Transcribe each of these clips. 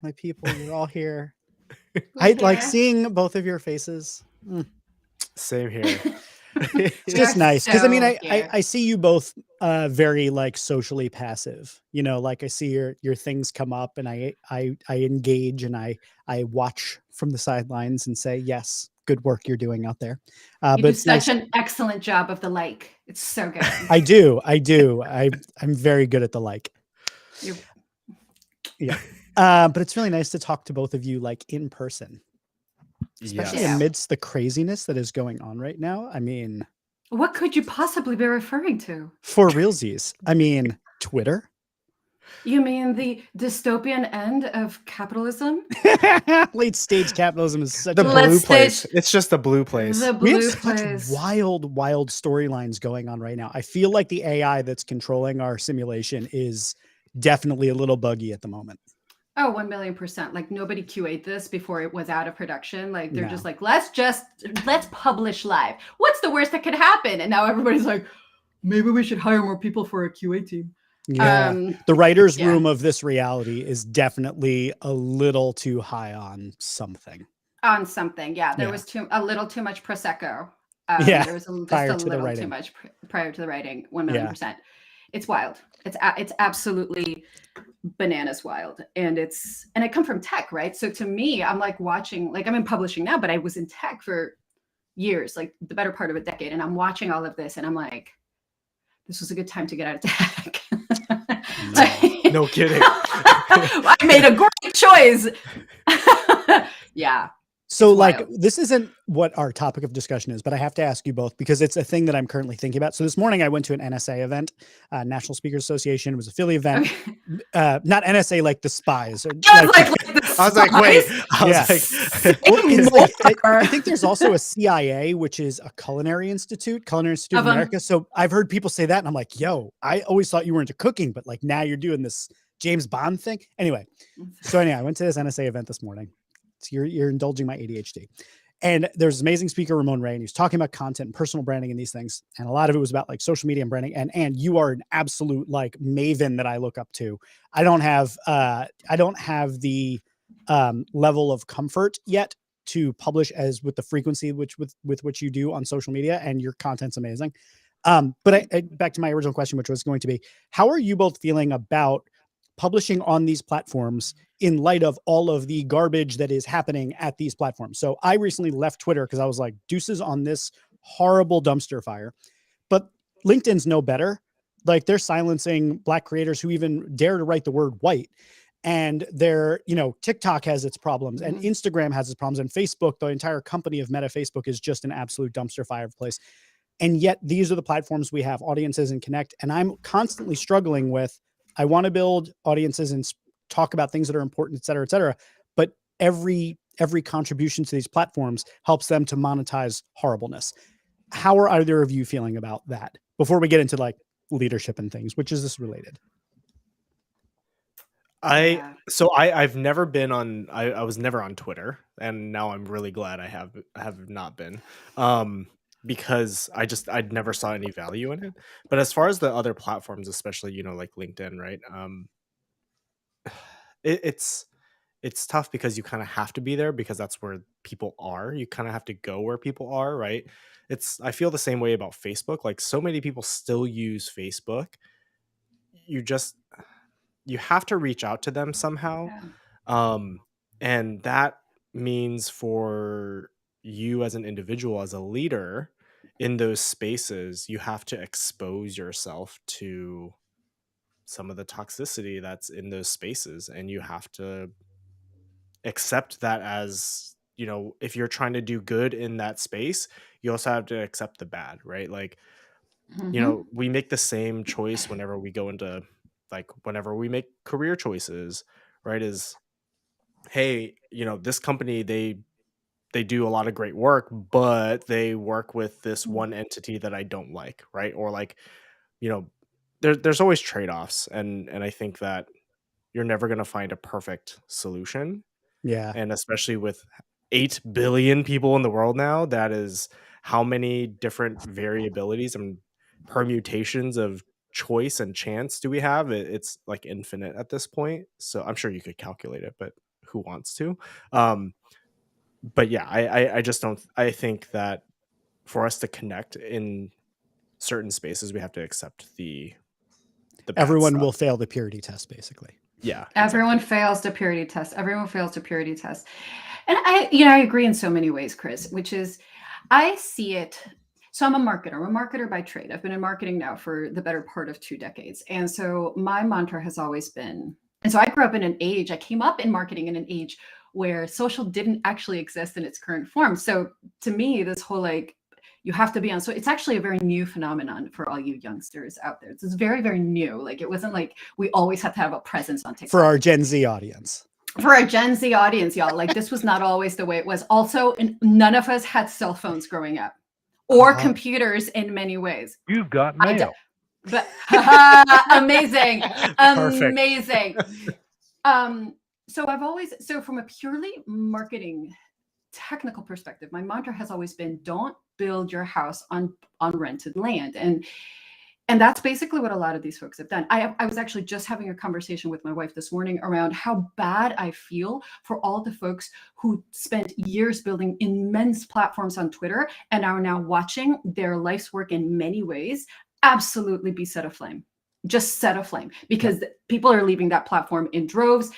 my people, you're all here. We're I like here. seeing both of your faces. Same here. It's We are just nice because I mean, so I here. I see you both very like socially passive. You know, like I see your things come up, and I engage and I watch from the sidelines and say, yes, good work you're doing out there. You But do it's such nice. an excellent job of the like. It's so good. I do, I do. I'm very good at the like. You're Yeah. But it's really nice to talk to both of you like in person, especially ditto. Yes. amidst the craziness that is going on right now. I mean, What could you possibly be referring to? for realsies, I mean, Twitter. You mean the dystopian end of capitalism? Late stage capitalism is such The a blue Let's place. stage It's just the blue place. the we have blue such plays. wild storylines going on right now. I feel like the AI that's controlling our simulation is definitely a little buggy at the moment. Oh, 1,000,000%. Like nobody QA'd this before it was out of production. Like they're just No. like, let's publish live. What's the worst that could happen? And now everybody's like, maybe we should hire more people for a QA team. Yeah. The writer's Yeah. room of this reality is definitely a little too high on something. On something. Yeah. There Yeah. was a little too much Prosecco. Yeah, There was just prior a to the little too writing. much prior to the writing. Yeah. 1,000,000%. It's wild. It's absolutely bananas wild. And I come from tech, right? So to me, I'm like watching, like I'm in publishing now, but I was in tech for years, like the better part of a decade. And I'm watching all of this and I'm like, this was a good time to get out of tech. No kidding. I made a great choice. Yeah. So It's like wild. this isn't what our topic of discussion is, but I have to ask you both because it's a thing that I'm currently thinking about. So this morning I went to an NSA event, National Speakers Association. It was a Philly event, Okay. not NSA like the spies. Or, I was like, like the I was like, wait. spies? I was Yeah. like, well, it's More. like I think there's also a CIA, which is a Culinary Institute of America. So I've heard people say that, and I'm like, yo, I always thought you were into cooking, but like now you're doing this James Bond thing. Anyway, I went to this NSA event this morning. So you're indulging my ADHD. And there's amazing speaker Ramon Ray, and he was talking about content and personal branding and these things. And a lot of it was about like social media and branding. And you are an absolute like maven that I look up to. I don't have the level of comfort yet to publish as with the frequency with which you do on social media, and your content's amazing. But back to my original question, which was going to be, how are you both feeling about publishing on these platforms in light of all of the garbage that is happening at these platforms? So I recently left Twitter because I was like, deuces on this horrible dumpster fire. But LinkedIn's no better. Like they're silencing Black creators who even dare to write the word white. And TikTok has its problems, and Instagram has its problems, and Facebook, the entire company of Meta Facebook, is just an absolute dumpster fire place. And yet these are the platforms we have audiences and connect. And I'm constantly struggling with, I want to build audiences and talk about things that are important, et cetera, et cetera. But every contribution to these platforms helps them to monetize horribleness. How are either of you feeling about that before we get into like leadership and things, which is this related? I've never been on, I was never on Twitter, and now I'm really glad I have not been. Because I'd never saw any value in it. But as far as the other platforms, especially, like LinkedIn, right? It's tough because you kind of have to be there because that's where people are. You kind of have to go where people are, right? I feel the same way about Facebook. Like so many people still use Facebook. You have to reach out to them somehow. And that means for you as an individual, as a leader in those spaces, you have to expose yourself to some of the toxicity that's in those spaces, and you have to accept that as, if you're trying to do good in that space, you also have to accept the bad, right? Like, we make the same choice whenever we go into, like, whenever we make career choices, right? Is, hey, this company, they do a lot of great work, but they work with this one entity that I don't like, right? Or like, there's always trade-offs, and I think that you're never going to find a perfect solution. Yeah. And especially with 8 billion people in the world now, that is how many different variabilities and permutations of choice and chance do we have? It's like infinite at this point. So I'm sure you could calculate it, but who wants to. But yeah, I just don't. I think that for us to connect in certain spaces, we have to accept the bad Everyone stuff. will fail the purity test, basically. Yeah, Everyone exactly. fails the purity test. Everyone fails the purity test. And I agree in so many ways, Chris, which is I see it. So I'm a marketer. I'm a marketer by trade. I've been in marketing now for the better part of 2 decades. And so my mantra has always been, and so I grew up in an age, I came up in marketing in an age where social didn't actually exist in its current form. So to me, this whole like, you have to be on, so it's actually a very new phenomenon for all you youngsters out there. It's very, very new. Like it wasn't like we always have to have a presence on TikTok. For our Gen Z audience. For our Gen Z audience, y'all, like this was not always the way it was. Also, none of us had cell phones growing up or computers in many ways. You've got mail. But amazing, amazing. So I've always, so from a purely marketing technical perspective, my mantra has always been, don't build your house on rented land. And that's basically what a lot of these folks have done. I was actually just having a conversation with my wife this morning around how bad I feel for all the folks who spent years building immense platforms on Twitter and are now watching their life's work in many ways absolutely be set aflame. Just set aflame, because people are leaving that platform in droves.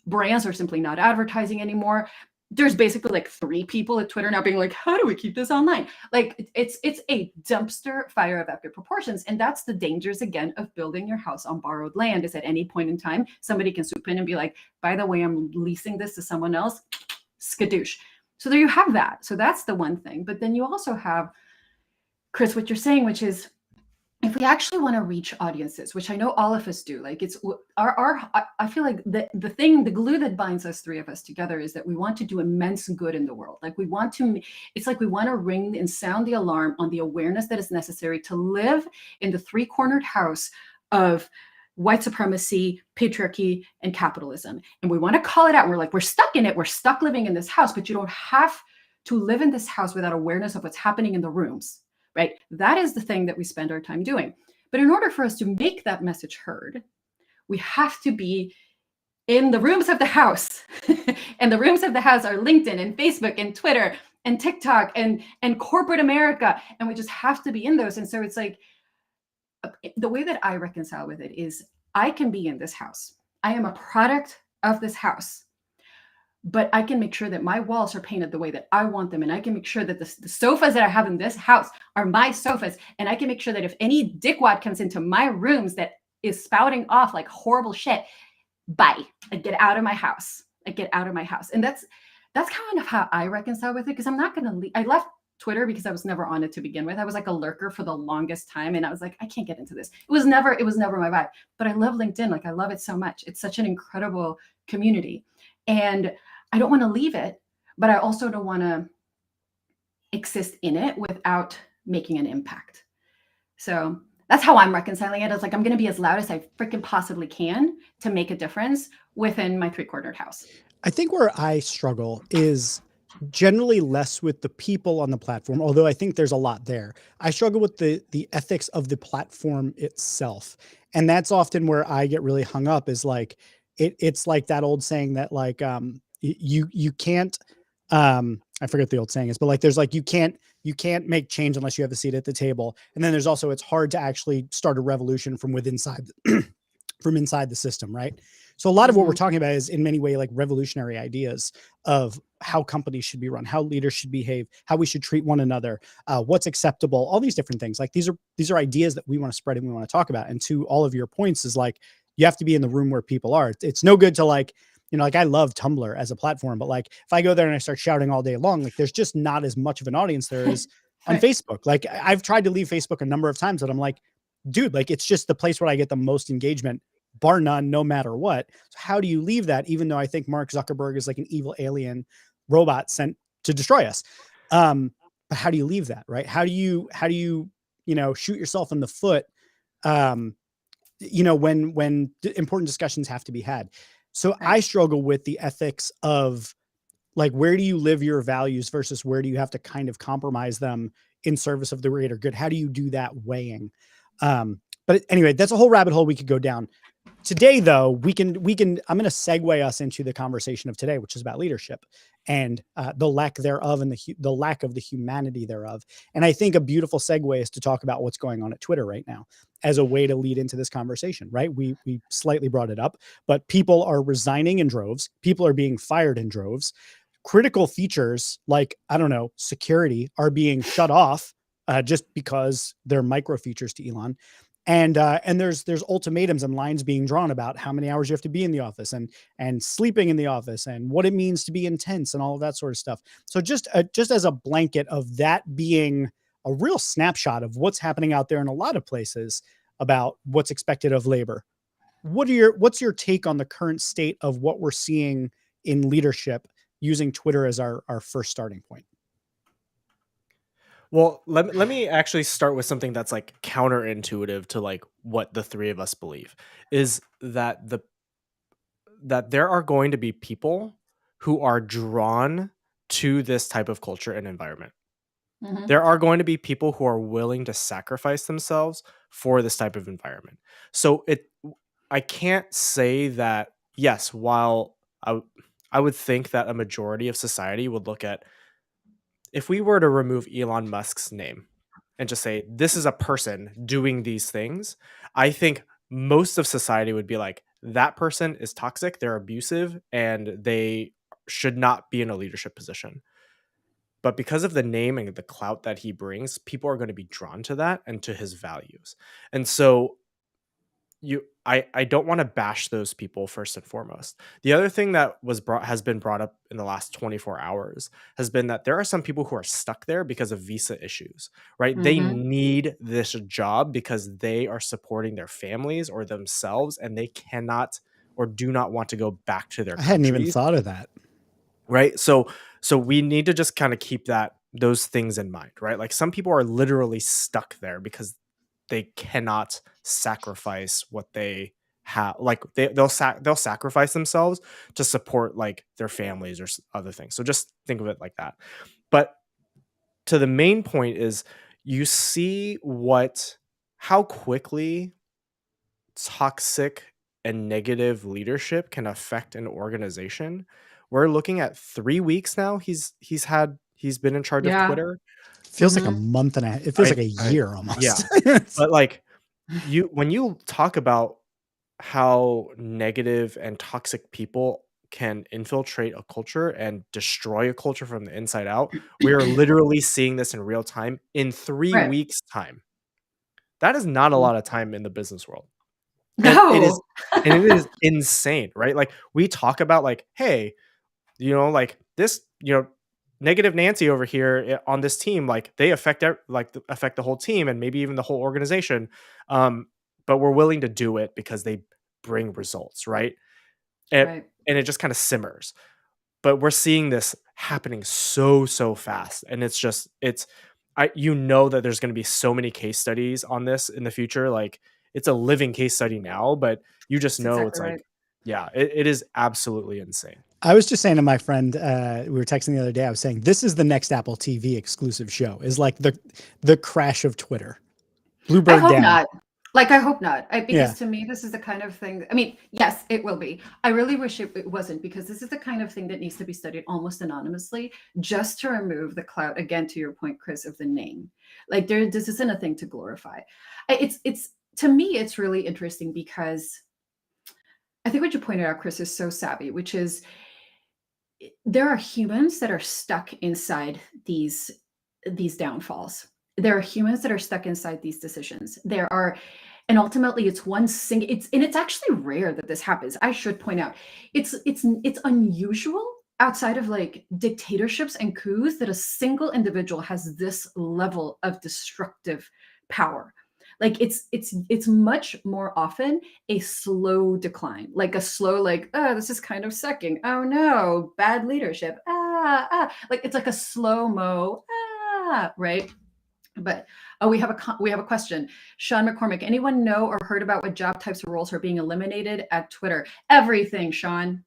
Brands are simply not advertising anymore. There's basically like 3 people at Twitter now being like, how do we keep this online? Like it's a dumpster fire of epic proportions. And that's the dangers, again, of building your house on borrowed land, is at any point in time, somebody can swoop in and be like, by the way, I'm leasing this to someone else, skadoosh. So there you have that. So that's the one thing. But then you also have, Chris, what you're saying, which is, if we actually want to reach audiences, which I know all of us do, like it's I feel like the glue that binds us 3 of us together is that we want to do immense good in the world. Like we want to, it's like we want to ring and sound the alarm on the awareness that is necessary to live in the 3-cornered house of white supremacy, patriarchy, and capitalism. And we want to call it out. We're like, we're stuck in it. We're stuck living in this house, but you don't have to live in this house without awareness of what's happening in the rooms. Right? That is the thing that we spend our time doing. But in order for us to make that message heard, we have to be in the rooms of the house. And the rooms of the house are LinkedIn and Facebook and Twitter and TikTok and corporate America. And we just have to be in those. And so it's like, the way that I reconcile with it is, I can be in this house. I am a product of this house. But I can make sure that my walls are painted the way that I want them. And I can make sure that the sofas that I have in this house are my sofas. And I can make sure that if any dickwad comes into my rooms that is spouting off like horrible shit, bye, I get out of my house. I get out of my house. And that's kind of how I reconcile with it, because I'm not going to leave. I left Twitter because I was never on it to begin with. I was like a lurker for the longest time. And I was like, I can't get into this. It was never my vibe. But I love LinkedIn. Like I love it so much. It's such an incredible community. And I don't want to leave it, but I also don't want to exist in it without making an impact. So that's how I'm reconciling it. It's like, I'm going to be as loud as I freaking possibly can to make a difference within my 3-cornered house. I think where I struggle is generally less with the people on the platform, although I think there's a lot there. I struggle with the ethics of the platform itself. And that's often where I get really hung up, is like, it's like that old saying that like, you can't, I forget the old saying is, but like, there's like, you can't make change unless you have a seat at the table. And then there's also, it's hard to actually start a revolution from inside the system. Right. So a lot of what we're talking about is in many ways like revolutionary ideas of how companies should be run, how leaders should behave, how we should treat one another, what's acceptable, all these different things. Like these are ideas that we want to spread and we want to talk about. And to all of your points is like, you have to be in the room where people are. It's no good to like, you know, like I love Tumblr as a platform, but like if I go there and I start shouting all day long, like there's just not as much of an audience there is on Facebook. Like I've tried to leave Facebook a number of times, but I'm like, dude, like it's just the place where I get the most engagement, bar none, no matter what. So how do you leave that? Even though I think Mark Zuckerberg is like an evil alien robot sent to destroy us. But how do you leave that? Right? How do you, you know, shoot yourself in the foot? You know, when important discussions have to be had. So I struggle with the ethics of like, where do you live your values versus where do you have to kind of compromise them in service of the greater good? How do you do that weighing? But anyway, that's a whole rabbit hole we could go down. today though, we can, I'm going to segue us into the conversation of today, which is about leadership and the lack thereof and the lack of the humanity thereof. And I think a beautiful segue is to talk about what's going on at Twitter right now as a way to lead into this conversation, right? We slightly brought it up, but people are resigning in droves. People are being fired in droves. Critical features like, I don't know, security are being shut off just because they're micro features to Elon. And there's ultimatums and lines being drawn about how many hours you have to be in the office and sleeping in the office and what it means to be intense and all of that sort of stuff. So just as a blanket of that being a real snapshot of what's happening out there in a lot of places about what's expected of labor. What's your take on the current state of what we're seeing in leadership using Twitter as our first starting point? Well, let me actually start with something that's like counterintuitive to like what the three of us believe is that that there are going to be people who are drawn to this type of culture and environment. Mhm. There are going to be people who are willing to sacrifice themselves for this type of environment. So I can't say that, yes, while I would think that a majority of society would look at, if we were to remove Elon Musk's name and just say, this is a person doing these things, I think most of society would be like, that person is toxic, they're abusive, and they should not be in a leadership position. But because of the name and the clout that he brings, people are going to be drawn to that and to his values. And so I don't want to bash those people first and foremost. The other thing that has been brought up in the last 24 hours has been that there are some people who are stuck there because of visa issues, right? They Mhm. need this job because they are supporting their families or themselves, and they cannot or do not want to go back to their I hadn't even countries, thought of that. right? So we need to just kind of keep those things in mind, right? Like some people are literally stuck there because they cannot sacrifice what they have. Like they'll sacrifice themselves to support like their families or other things. So just think of it like that. But to the main point is, you see how quickly toxic and negative leadership can affect an organization. We're looking at 3 weeks now. He's been in charge of Yeah. Twitter. Feels like a Mhm. month and a half. It feels like a I year yeah, almost. but like when you talk about how negative and toxic people can infiltrate a culture and destroy a culture from the inside out, we are literally seeing this in real time in 3 Right. weeks time. That is not a lot of time in the business world. And No. it is insane, right? Like we talk about like, hey, like this, negative Nancy over here on this team, like they affect affect the whole team and maybe even the whole organization. But we're willing to do it because they bring results, right? And, Right. and it just kind of simmers. But we're seeing this happening so fast, and that there's going to be so many case studies on this in the future. Like it's a living case study now, but you just That's know it's exactly like, right. yeah, it is absolutely insane. I was just saying to my friend, we were texting the other day, I was saying, this is the next Apple TV exclusive show, is like the crash of Twitter. I Bluebird hope down. not. Like, I hope not. Yeah. Because to me, this is the kind of thing. I mean, yes, it will be. I really wish it wasn't, because this is the kind of thing that needs to be studied almost anonymously, just to remove the clout. Again, to your point, Chris, of the name. Like, this isn't a thing to glorify. It's to me, it's really interesting because I think what you pointed out, Chris, is so savvy, which is there are humans that are stuck inside these downfalls. There are humans that are stuck inside these decisions. There are, and ultimately it's one single, it's actually rare that this happens. I should point out, it's unusual outside of like dictatorships and coups that a single individual has this level of destructive power. Like it's much more often a slow decline, like a slow, like, oh, this is kind of sucking. Oh no, bad leadership. Like it's like a slow-mo, right? But we have a question. Sean McCormick, anyone know or heard about what job types or roles are being eliminated at Twitter? Everything, Sean.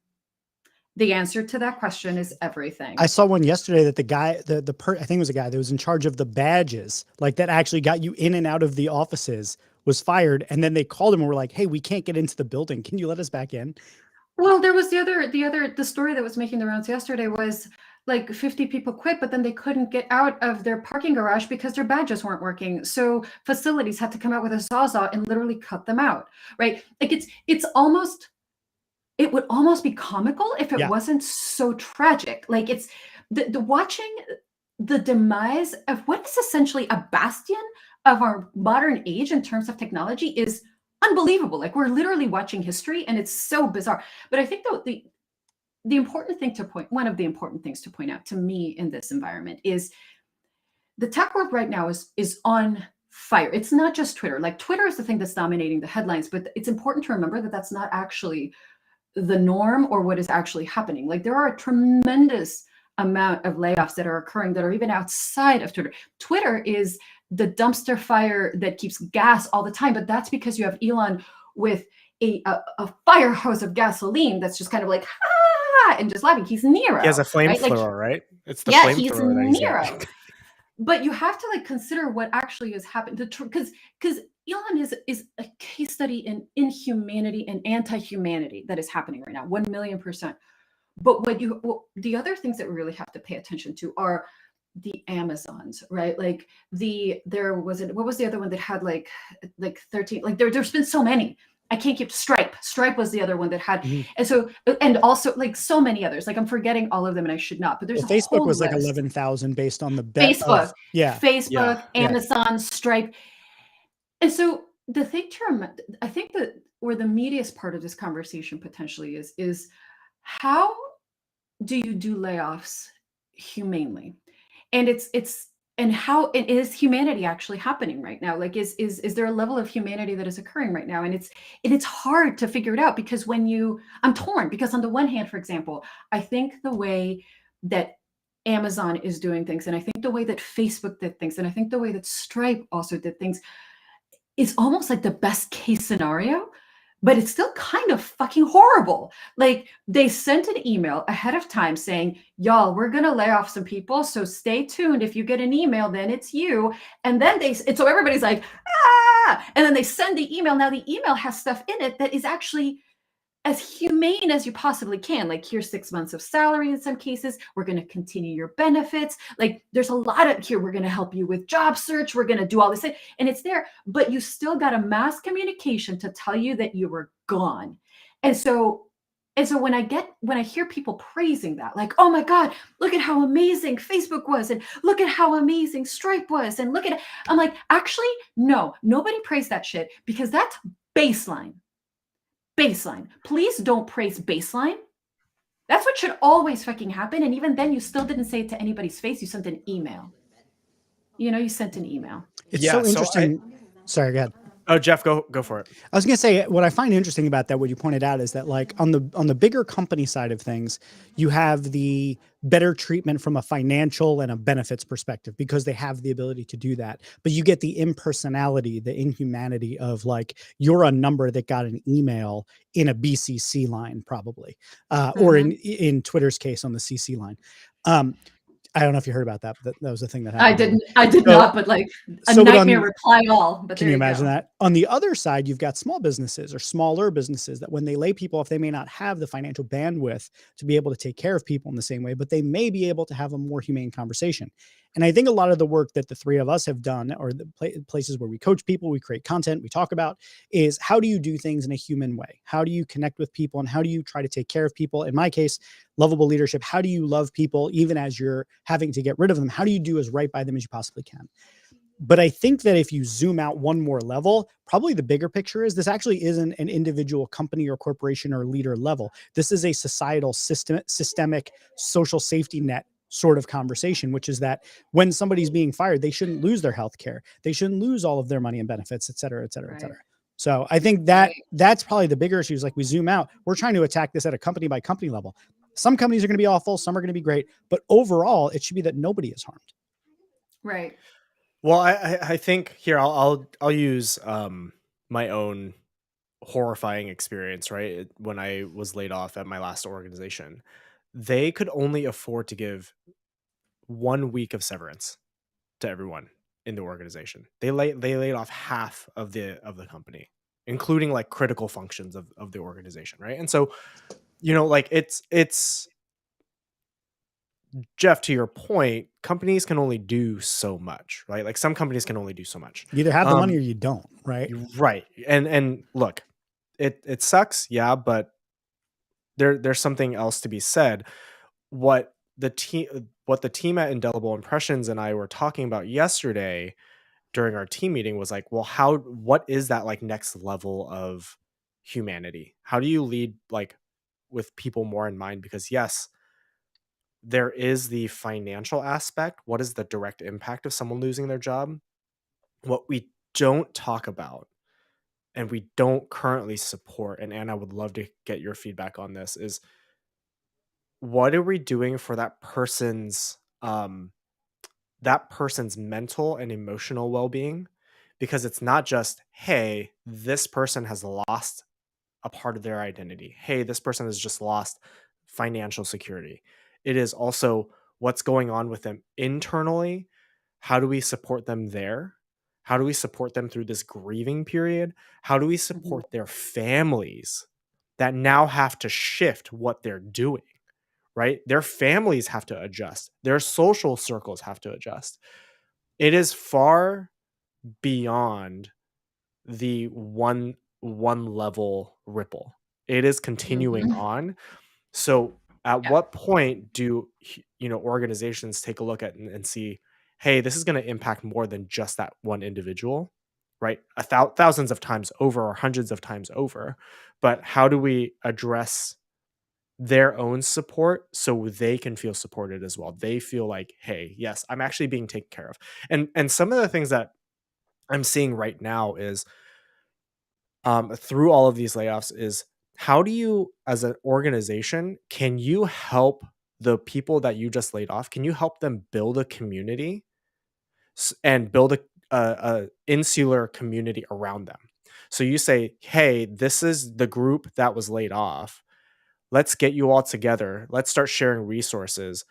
The answer to that question is everything. I saw one yesterday that the guy, I think it was a guy that was in charge of the badges, like that actually got you in and out of the offices, was fired, and then they called him and were like, "Hey, we can't get into the building. Can you let us back in?" Well, there was the story that was making the rounds yesterday was like 50 people quit, but then they couldn't get out of their parking garage because their badges weren't working. So facilities had to come out with a sawzall and literally cut them out, right? Like it would almost be comical if it Yeah. wasn't so tragic. Like it's the watching the demise of what is essentially a bastion of our modern age in terms of technology is unbelievable. Like we're literally watching history and it's so bizarre. But I think though the important thing to point, one of the important things to point out to me in this environment is the tech world right now is on fire. It's not just Twitter. Like Twitter is the thing that's dominating the headlines, but it's important to remember that that's not actually the norm or what is actually happening. Like there are a tremendous amount of layoffs that are occurring that are even outside of Twitter. Twitter is the dumpster fire that keeps gas all the time, but that's because you have Elon with a fire hose of gasoline that's just kind of like, ah, and just laughing. He's Nero. He has a right? Like, flamethrower, right? It's the yeah, he's flamethrower that he's Nero. got. But you have to like consider what actually has happened because Elon is a case study in inhumanity and anti-humanity that is happening right now, 1,000,000%. But the other things that we really have to pay attention to are the Amazons, right? Like what was the other one that had like 13, like there's been so many. I can't keep Stripe. Stripe was the other one that had, and so, and also like so many others. Like I'm forgetting all of them, and I should not. But there's Well, a Facebook whole was like list. 11,000 based on the bet Facebook, of, yeah. Amazon, Stripe. And so the thing to remember, I think that where the meatiest part of this conversation potentially is how do you do layoffs humanely? And and how it is humanity actually happening right now? Like is there a level of humanity that is occurring right now? And it's hard to figure it out because I'm torn because on the one hand, for example, I think the way that Amazon is doing things, and I think the way that Facebook did things, and I think the way that Stripe also did things is almost like the best case scenario, but it's still kind of fucking horrible. Like they sent an email ahead of time saying, y'all, we're going to lay off some people. So stay tuned. If you get an email, then it's you. And then so everybody's like, ah, and then they send the email. Now the email has stuff in it that is actually as humane as you possibly can. Like here's 6 months of salary in some cases. We're going to continue your benefits. Like there's a lot of here. We're going to help you with job search. We're going to do all this. And it's there, but you still got a mass communication to tell you that you were gone. And so when I hear people praising that, like, oh my God, look at how amazing Facebook was. And look at how amazing Stripe was. And look at it. I'm like, actually, no, nobody praised that shit because that's baseline. Baseline. Please don't praise baseline. That's what should always fucking happen. And even then, you still didn't say it to anybody's face. You sent an email. You sent an email. It's so interesting. Sorry, go ahead. Oh, Jeff, go for it. I was going to say, what I find interesting about that, what you pointed out, is that like on the bigger company side of things, you have the better treatment from a financial and a benefits perspective because they have the ability to do that. But you get the impersonality, the inhumanity of like, you're a number that got an email in a BCC line probably, or in Twitter's case on the CC line. I don't know if you heard about that, but that was the thing that happened. I did not, but like a nightmare reply all. But can you imagine that? On the other side, you've got small businesses or smaller businesses that when they lay people off, they may not have the financial bandwidth to be able to take care of people in the same way, but they may be able to have a more humane conversation. And I think a lot of the work that the three of us have done, or the places where we coach people, we create content, we talk about, is how do you do things in a human way? How do you connect with people? And how do you try to take care of people? In my case, lovable leadership. How do you love people even as you're having to get rid of them? How do you do as right by them as you possibly can? But I think that if you zoom out one more level, probably the bigger picture is this actually isn't an individual company or corporation or leader level. This is a societal systemic social safety net sort of conversation, which is that when somebody's being fired, they shouldn't lose their health care. They shouldn't lose all of their money and benefits, et cetera, et cetera, et cetera. So I think that's probably the bigger issue is like we zoom out, we're trying to attack this at a company by company level. Some companies are going to be awful. Some are going to be great, but overall it should be that nobody is harmed. Right. Well, I think here I'll use my own horrifying experience, right? When I was laid off at my last organization, they could only afford to give 1 week of severance to everyone in the organization. They laid off half of the company, including like critical functions of the organization, right? And so, like it's Jeff, to your point, companies can only do so much, right? Like some companies can only do so much. You either have the money or you don't, right? Right. And look, it sucks, yeah, but there's something else to be said. What the team at Indelible Impressions and I were talking about yesterday during our team meeting was like, well, what is that like next level of humanity? How do you lead like with people more in mind? Because yes, there is the financial aspect. What is the direct impact of someone losing their job? What we don't talk about and we don't currently support, and Anna, I would love to get your feedback on this, is what are we doing for that person's mental and emotional well-being? Because it's not just, hey, this person has lost a part of their identity. Hey, this person has just lost financial security. It is also what's going on with them internally. How do we support them there? How do we support them through this grieving period? How do we support their families that now have to shift what they're doing, right? Their families have to adjust. Their social circles have to adjust. It is far beyond the one level ripple. It is continuing on. So at what point do organizations take a look at and see, hey, this is going to impact more than just that one individual, right? Thousands of times over or hundreds of times over. But how do we address their own support so they can feel supported as well? They feel like, hey, yes, I'm actually being taken care of. And some of the things that I'm seeing right now is through all of these layoffs is, how do you, as an organization, can you help the people that you just laid off? Can you help them build a community and build a insular community around them? So you say, hey, this is the group that was laid off. Let's get you all together. Let's start sharing resources.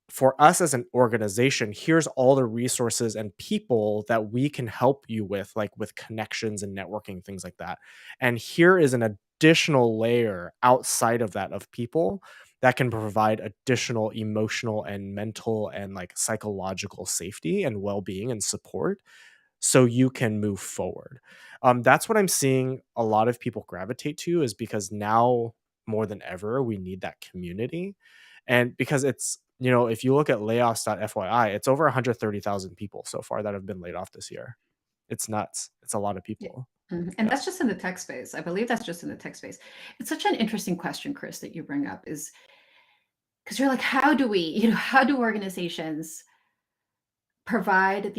For us as an organization, here's all the resources and people that we can help you with, like with connections and networking, things like that. And here is an additional layer outside of that of people that can provide additional emotional and mental and like psychological safety and well-being and support so you can move forward. That's what I'm seeing a lot of people gravitate to, is because now more than ever, we need that community. And because it's, if you look at layoffs.fyi, it's over 130,000 people so far that have been laid off this year. It's nuts. It's a lot of people. And that's just in the tech space. I believe that's just in the tech space. It's such an interesting question, Chris, that you bring up, is because you're like, how do organizations provide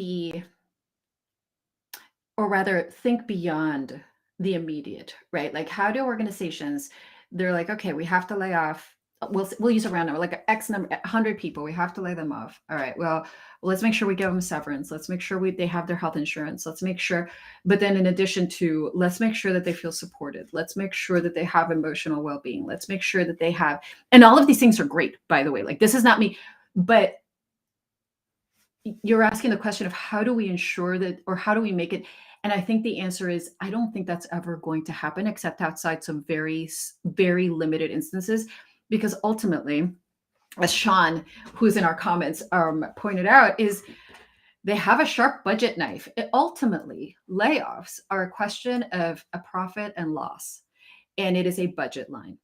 or rather think beyond the immediate, right? Like, how do organizations, they're like, okay, we have to lay off, we'll use a round number, like X number, 100 people, we have to lay them off. All right, well, let's make sure we give them severance. Let's make sure they have their health insurance. Let's make sure, but then in addition to, let's make sure that they feel supported. Let's make sure that they have emotional well-being. Let's make sure that they have, and all of these things are great, by the way, like this is not me, but you're asking the question of how do we ensure that, or how do we make it? And I think the answer is, I don't think that's ever going to happen, except outside some very, very limited instances, because ultimately, as Sean, who's in our comments, pointed out, is they have a sharp budget knife. Ultimately, layoffs are a question of a profit and loss, and it is a budget line.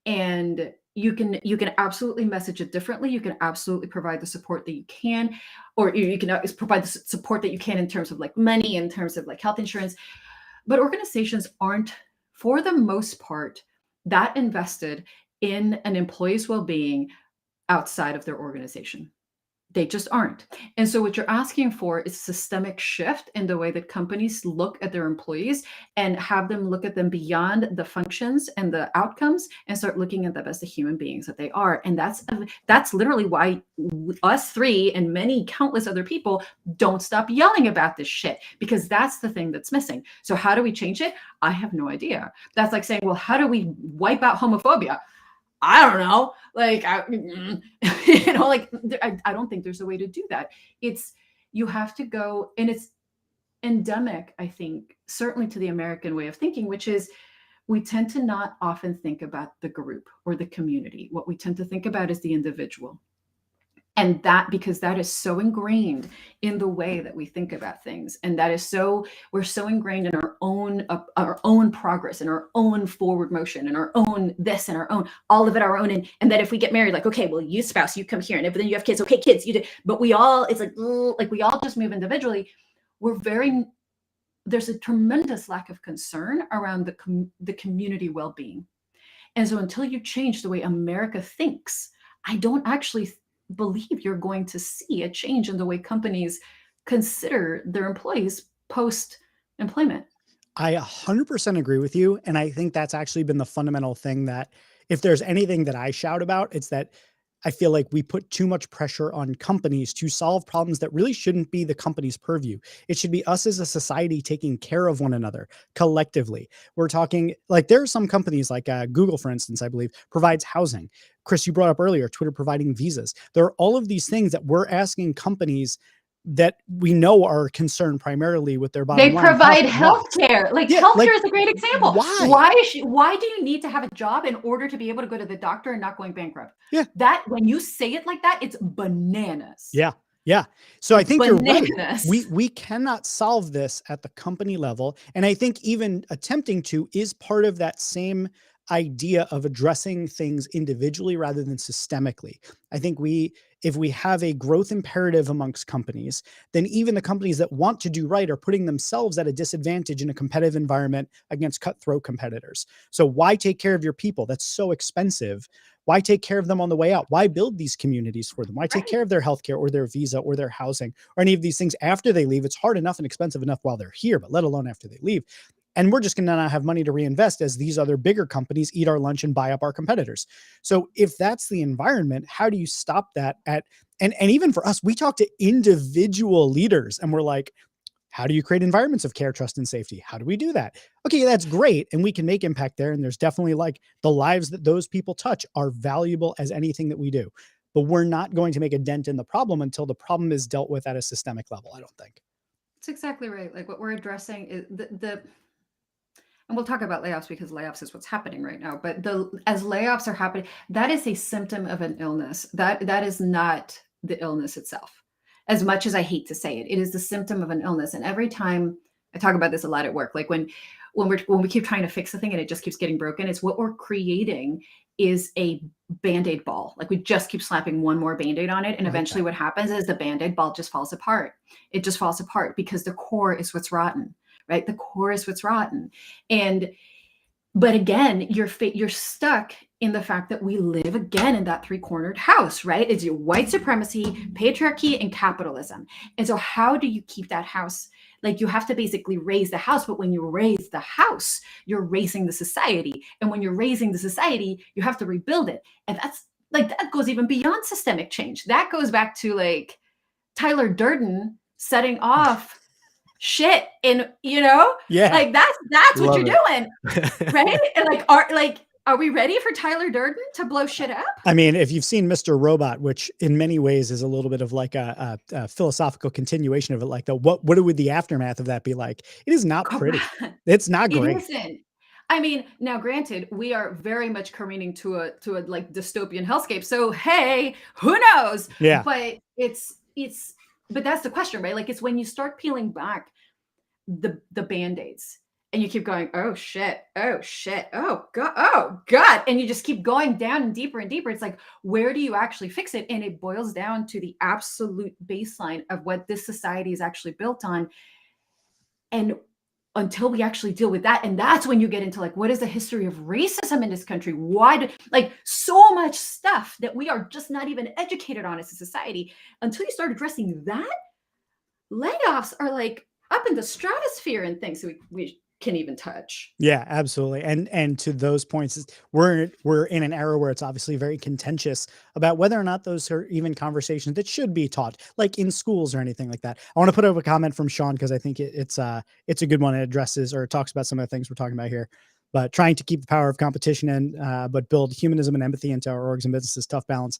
And you can absolutely message it differently. You can absolutely provide the support that you can, or you can provide the support that you can in terms of like money, in terms of like health insurance. But organizations aren't, for the most part, that invested in an employee's well-being outside of their organization. They just aren't. And so what you're asking for is systemic shift in the way that companies look at their employees and have them look at them beyond the functions and the outcomes and start looking at them as the human beings that they are. And that's literally why us three and many countless other people don't stop yelling about this shit, because that's the thing that's missing. So how do we change it? I have no idea. That's like saying, well, how do we wipe out homophobia? I don't know. Like, like I don't think there's a way to do that. It's you have to go, and it's endemic, I think, certainly to the American way of thinking, which is we tend to not often think about the group or the community. What we tend to think about is the individual. And that, because that is so ingrained in the way that we think about things, and that is so, we're so ingrained in our own progress and our own forward motion and our own this and our own, all of it our own. And that if we get married, like, okay, well, you spouse, you come here, and if then you have kids, okay, kids, you do. But we all, it's like we all just move individually. There's a tremendous lack of concern around the community well-being. And so until you change the way America thinks, I don't actually believe you're going to see a change in the way companies consider their employees post-employment. I 100% agree with you. And I think that's actually been the fundamental thing that if there's anything that I shout about, it's that I feel like we put too much pressure on companies to solve problems that really shouldn't be the company's purview. It should be us as a society taking care of one another collectively. We're talking like there are some companies like Google, for instance, I believe provides housing. Chris, you brought up earlier, Twitter providing visas. There are all of these things that we're asking companies that we know are concerned primarily with their bottom They line. provide healthcare. Like healthcare is a great example. Why do you need to have a job in order to be able to go to the doctor and not going bankrupt? Yeah. That, when you say it like that, it's bananas. Yeah. Yeah. So I think bananas. You're right. We cannot solve this at the company level. And I think even attempting to is part of that same idea of addressing things individually rather than systemically. I think if we have a growth imperative amongst companies, then even the companies that want to do right are putting themselves at a disadvantage in a competitive environment against cutthroat competitors. So why take care of your people? That's so expensive. Why take care of them on the way out? Why build these communities for them? Why take care of their healthcare or their visa or their housing or any of these things after they leave? It's hard enough and expensive enough while they're here, but let alone after they leave. And we're just going to not have money to reinvest as these other bigger companies eat our lunch and buy up our competitors. So if that's the environment, how do you stop that and even for us, we talk to individual leaders and we're like, how do you create environments of care, trust, and safety? How do we do that? Okay, that's great. And we can make impact there. And there's definitely like the lives that those people touch are valuable as anything that we do. But we're not going to make a dent in the problem until the problem is dealt with at a systemic level, I don't think. That's exactly right. Like what we're addressing is and we'll talk about layoffs because layoffs is what's happening right now. But as layoffs are happening, that is a symptom of an illness. That is not the illness itself. As much as I hate to say it, it is the symptom of an illness. And every time I talk about this a lot at work, like when we keep trying to fix the thing and it just keeps getting broken, it's what we're creating is a Band-Aid ball. Like we just keep slapping one more Band-Aid on it. And eventually what happens is the Band-Aid ball just falls apart. It just falls apart because the core is what's rotten. Right? The core is what's rotten. But again, you're stuck in the fact that we live again in that three-cornered house, right? It's your white supremacy, patriarchy, and capitalism. And so how do you keep that house? Like you have to basically raise the house, but when you raise the house, you're raising the society. And when you're raising the society, you have to rebuild it. And that's like, that goes even beyond systemic change. That goes back to like Tyler Durden setting off shit and like that's what you're doing, right? And are we ready for Tyler Durden to blow shit up? I mean, if you've seen Mr. Robot, which in many ways is a little bit of like a philosophical continuation of it, like what would the aftermath of that be like? It is not pretty. It's not great. It isn't. I mean, now granted, we are very much careening to a like dystopian hellscape. So hey, who knows? Yeah. But but that's the question, right? Like it's when you start peeling back the Band-Aids and you keep going, oh shit, oh God. And you just keep going down and deeper and deeper. It's like, where do you actually fix it? And it boils down to the absolute baseline of what this society is actually built on. And until we actually deal with that, and that's when you get into like, what is the history of racism in this country? Why like so much stuff that we are just not even educated on as a society. Until you start addressing that, layoffs are like up in the stratosphere and things we can even touch. Yeah, absolutely. And to those points, we're in an era where it's obviously very contentious about whether or not those are even conversations that should be taught, like in schools or anything like that. I want to put up a comment from Sean because I think it's a good one. It addresses or talks about some of the things we're talking about here. But trying to keep the power of competition in, but build humanism and empathy into our orgs and businesses, tough balance.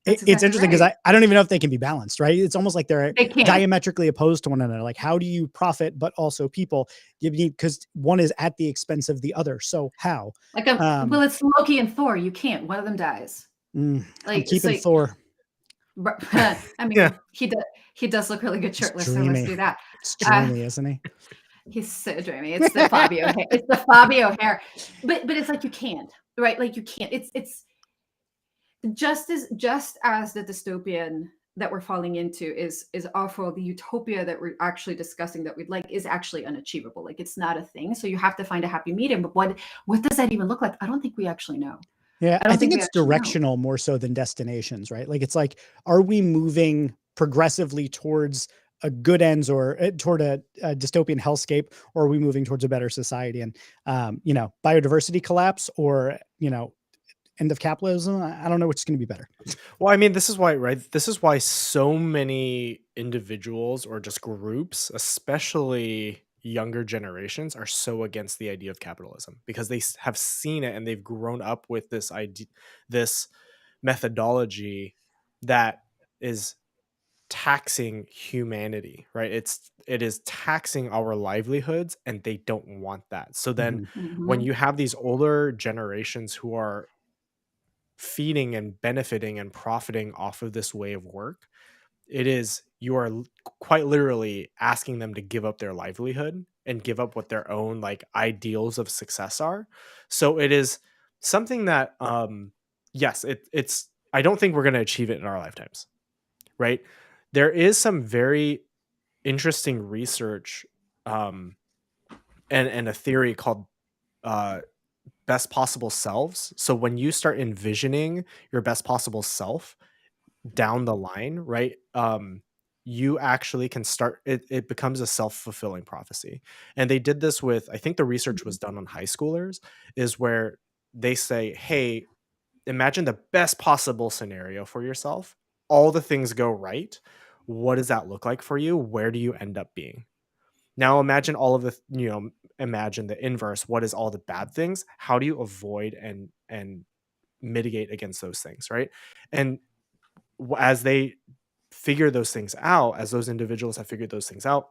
That's It's exactly interesting because right. I don't even know if they can be balanced, right? It's almost like they're They can't. diametrically opposed to one another. Like, how do you profit but also people? You need, because one is at the expense of the other. So how? Like Um, well, it's Loki and Thor. You can't. One of them dies. I'm Like it's keeping like Thor. I Yeah. mean, he does look really good It's shirtless, so let's dreamy. do that. It's Uh, dreamy, isn't he? he's so dreamy. It's the Fabio hair. It's the Fabio hair. But it's like you can't, right? Like you can't. It's just as the dystopian that we're falling into is awful. The utopia that we're actually discussing that we'd like is actually unachievable. Like it's not a thing. So you have to find a happy medium. But what does that even look like? I don't think we actually know. Yeah, I I don't think think we it's actually know. directional more so than destinations, right? Like, it's like, are we moving progressively towards a good ends, or toward a dystopian hellscape, or are we moving towards a better society? And biodiversity collapse, or end of capitalism. I don't know which is going to be better. Well, I mean, this is why, right? This is why so many individuals or just groups, especially younger generations, are so against the idea of capitalism, because they have seen it and they've grown up with this idea, this methodology that is taxing humanity, right? It is taxing our livelihoods, and they don't want that. So then Mhm. when Mhm. you have these older generations who are feeding and benefiting and profiting off of this way of work, it is, you are quite literally asking them to give up their livelihood and give up what their own like ideals of success are. So it is something that yes, it's I don't think we're going to achieve it in our lifetimes, right? There is some very interesting research um and a theory called uh best possible selves. So when you start envisioning your best possible self down the line, right? You actually can start it becomes a self-fulfilling prophecy. And they did this with, I think the research was done on high schoolers, is where they say, hey, imagine the best possible scenario for yourself. All the things go right. What does that look like for you? Where do you end up being? Now imagine all of the, imagine the inverse. What is all the bad things? How do you avoid and mitigate against those things, right? And as they figure those things out, as those individuals have figured those things out,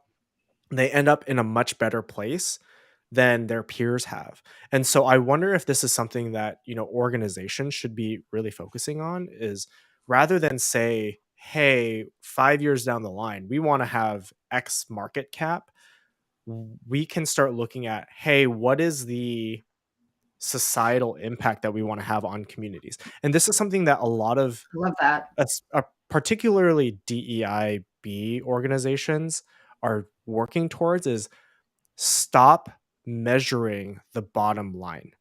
they end up in a much better place than their peers have. And so I wonder if this is something that, organizations should be really focusing on, is rather than say, hey, 5 years down the line, we want to have X market cap, we can start looking at, hey, what is the societal impact that we want to have on communities? And this is something that a lot of Love that. particularly DEIB organizations are working towards, is stop measuring the bottom line.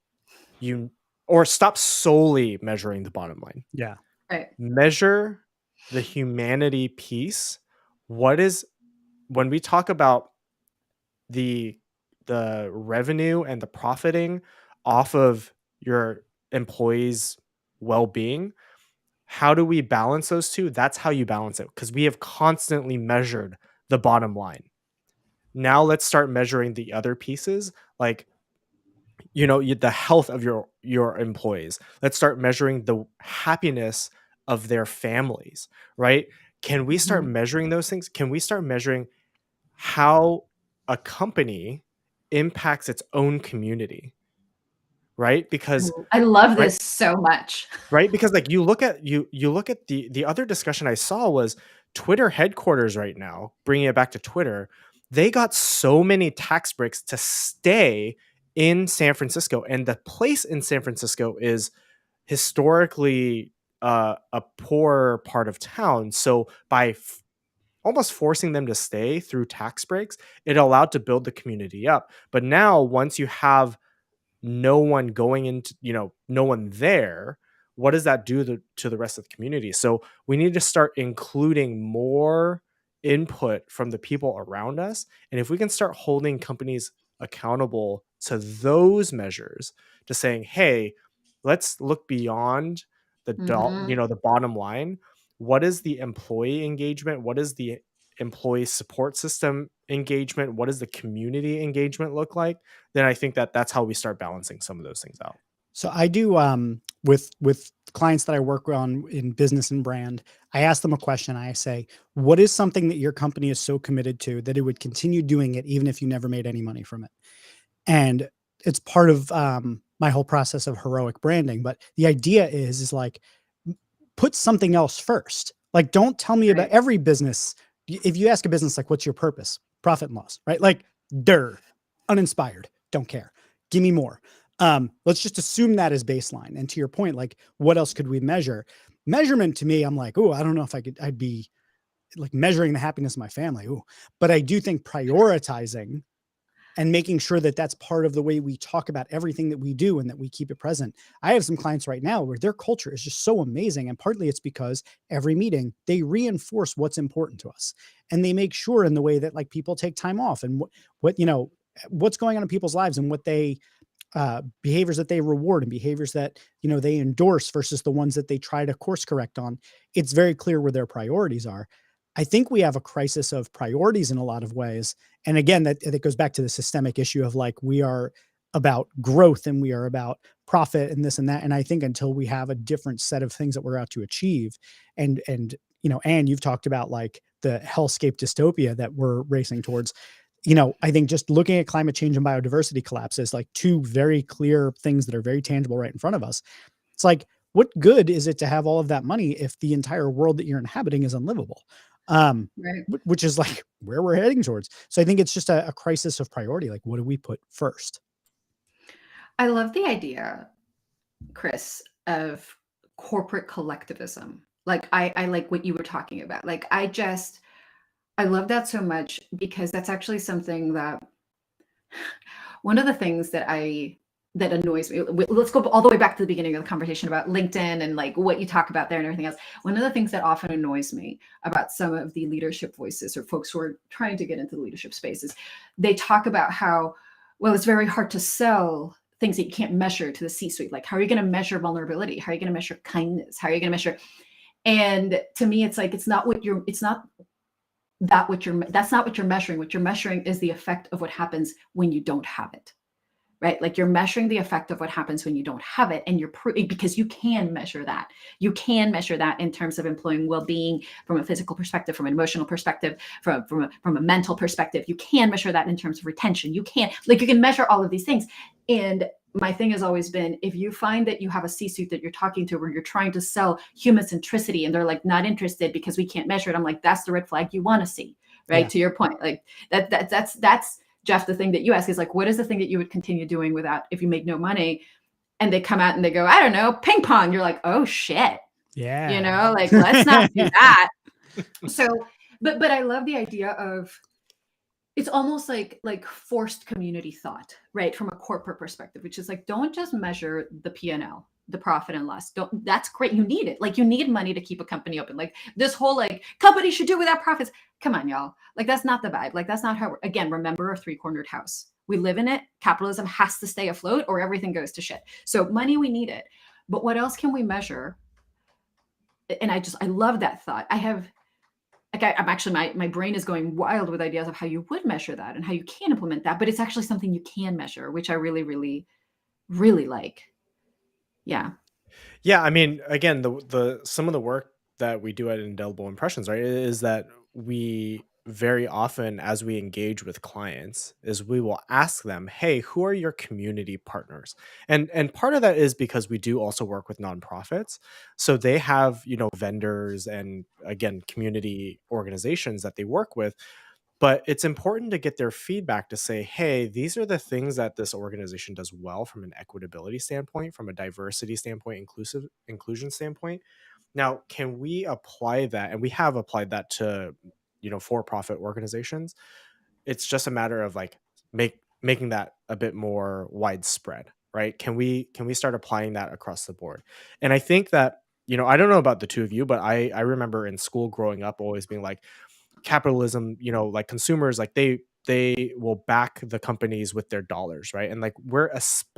Or stop solely measuring the bottom line. Yeah. Right. Measure the humanity piece. What is, when we talk about the revenue and the profiting off of your employees' well-being, how do we balance those two? That's how you balance it, because we have constantly measured the bottom line. Now let's start measuring the other pieces, like, the health of your employees. Let's start measuring the happiness of their families, right? Can we start Mhm. measuring those things? Can we start measuring how a company impacts its own community, right? Because I love right, this so much. right, because like you look at the other discussion I saw was Twitter headquarters right now, bringing it back to Twitter. They got so many tax breaks to stay in San Francisco, and the place in San Francisco is historically a poor part of town. So by almost forcing them to stay through tax breaks, it allowed to build the community up. But now, once you have no one going into, no one there, what does that do to the rest of the community? So we need to start including more input from the people around us. And if we can start holding companies accountable to those measures, to saying, hey, let's look beyond Mhm. the bottom line. What is the employee engagement? What is the employee support system engagement? What does the community engagement look like? Then I think that that's how we start balancing some of those things out. So I do with clients that I work on in business and brand, I ask them a question. I say, what is something that your company is so committed to that it would continue doing it even if you never made any money from it? And it's part of my whole process of heroic branding. But the idea is like, put something else first. Like, don't tell me about every business. If you ask a business, like, what's your purpose? Profit and loss, right? Like, uninspired, don't care. Give me more. Let's just assume that is baseline. And to your point, like, what else could we measure? Measurement to me, I'm like, oh, I don't know if I'd be like measuring the happiness of my family. Ooh. But I do think prioritizing and making sure that that's part of the way we talk about everything that we do and that we keep it present. I have some clients right now where their culture is just so amazing. And partly it's because every meeting they reinforce what's important to us, and they make sure in the way that like people take time off and what, you know, what's going on in people's lives and what they, behaviors that they reward and behaviors that, you know, they endorse versus the ones that they try to course correct on. It's very clear where their priorities are. I think we have a crisis of priorities in a lot of ways. And again, that goes back to the systemic issue of like, we are about growth and we are about profit and this and that. And I think until we have a different set of things that we're out to achieve, and, you know, and you've talked about like the hellscape dystopia that we're racing towards, you know, I think just looking at climate change and biodiversity collapse is like two very clear things that are very tangible right in front of us. It's like, what good is it to have all of that money if the entire world that you're inhabiting is unlivable? Which is like where we're heading towards. So I think it's just a crisis of priority. Like, what do we put first? I love the idea, Chris, of corporate collectivism. Like I like what you were talking about. Like I love that so much because that's actually something that one of the things that annoys me. Let's go all the way back to the beginning of the conversation about LinkedIn and like what you talk about there and everything else. One of the things that often annoys me about some of the leadership voices or folks who are trying to get into the leadership spaces, they talk about how, well, it's very hard to sell things that you can't measure to the C-suite. Like, how are you going to measure vulnerability? How are you going to measure kindness? How are you going to measure? And to me, it's like, that's not what you're measuring. What you're measuring is the effect of what happens when you don't have it. Right? Like, you're measuring the effect of what happens when you don't have it. And because you can measure that. You can measure that in terms of employee well-being from a physical perspective, from an emotional perspective, from a mental perspective. You can measure that in terms of retention. You can measure all of these things. And my thing has always been, if you find that you have a C-suite that you're talking to where you're trying to sell human centricity and they're like not interested because we can't measure it, I'm like, that's the red flag you want to see. Right? Yeah. To your point, like that's Jeff, the thing that you ask is like, what is the thing that you would continue doing without if you make no money? And they come out and they go, I don't know, ping pong. You're like, oh shit. Yeah. You know, like, let's not do that. So, but I love the idea of, it's almost like forced community thought, right? From a corporate perspective, which is like, don't just measure the P&L, the profit and loss. That's great. You need it. Like, you need money to keep a company open. Like, this whole like company should do without profits. Come on, y'all. Like, that's not the vibe. Like, that's not how again, remember a three-cornered house. We live in it. Capitalism has to stay afloat or everything goes to shit. So money, we need it. But what else can we measure? And I love that thought. I'm actually, my brain is going wild with ideas of how you would measure that and how you can implement that, but it's actually something you can measure, which I really, really, really like. Yeah. Yeah. I mean, again, some of the work that we do at Indelible Impressions, right, is that we very often, as we engage with clients, is we will ask them, hey, who are your community partners? And part of that is because we do also work with nonprofits. So they have, you know, vendors and, again, community organizations that they work with. But it's important to get their feedback to say, hey, these are the things that this organization does well from an equitability standpoint, from a diversity standpoint, inclusion standpoint. Now, can we apply that? And we have applied that to, you know, for-profit organizations. It's just a matter of like making that a bit more widespread, right? Can we start applying that across the board? And I think that, you know, I don't know about the two of you, but I remember in school growing up always being like, capitalism, you know, like consumers, like they will back the companies with their dollars, right? And like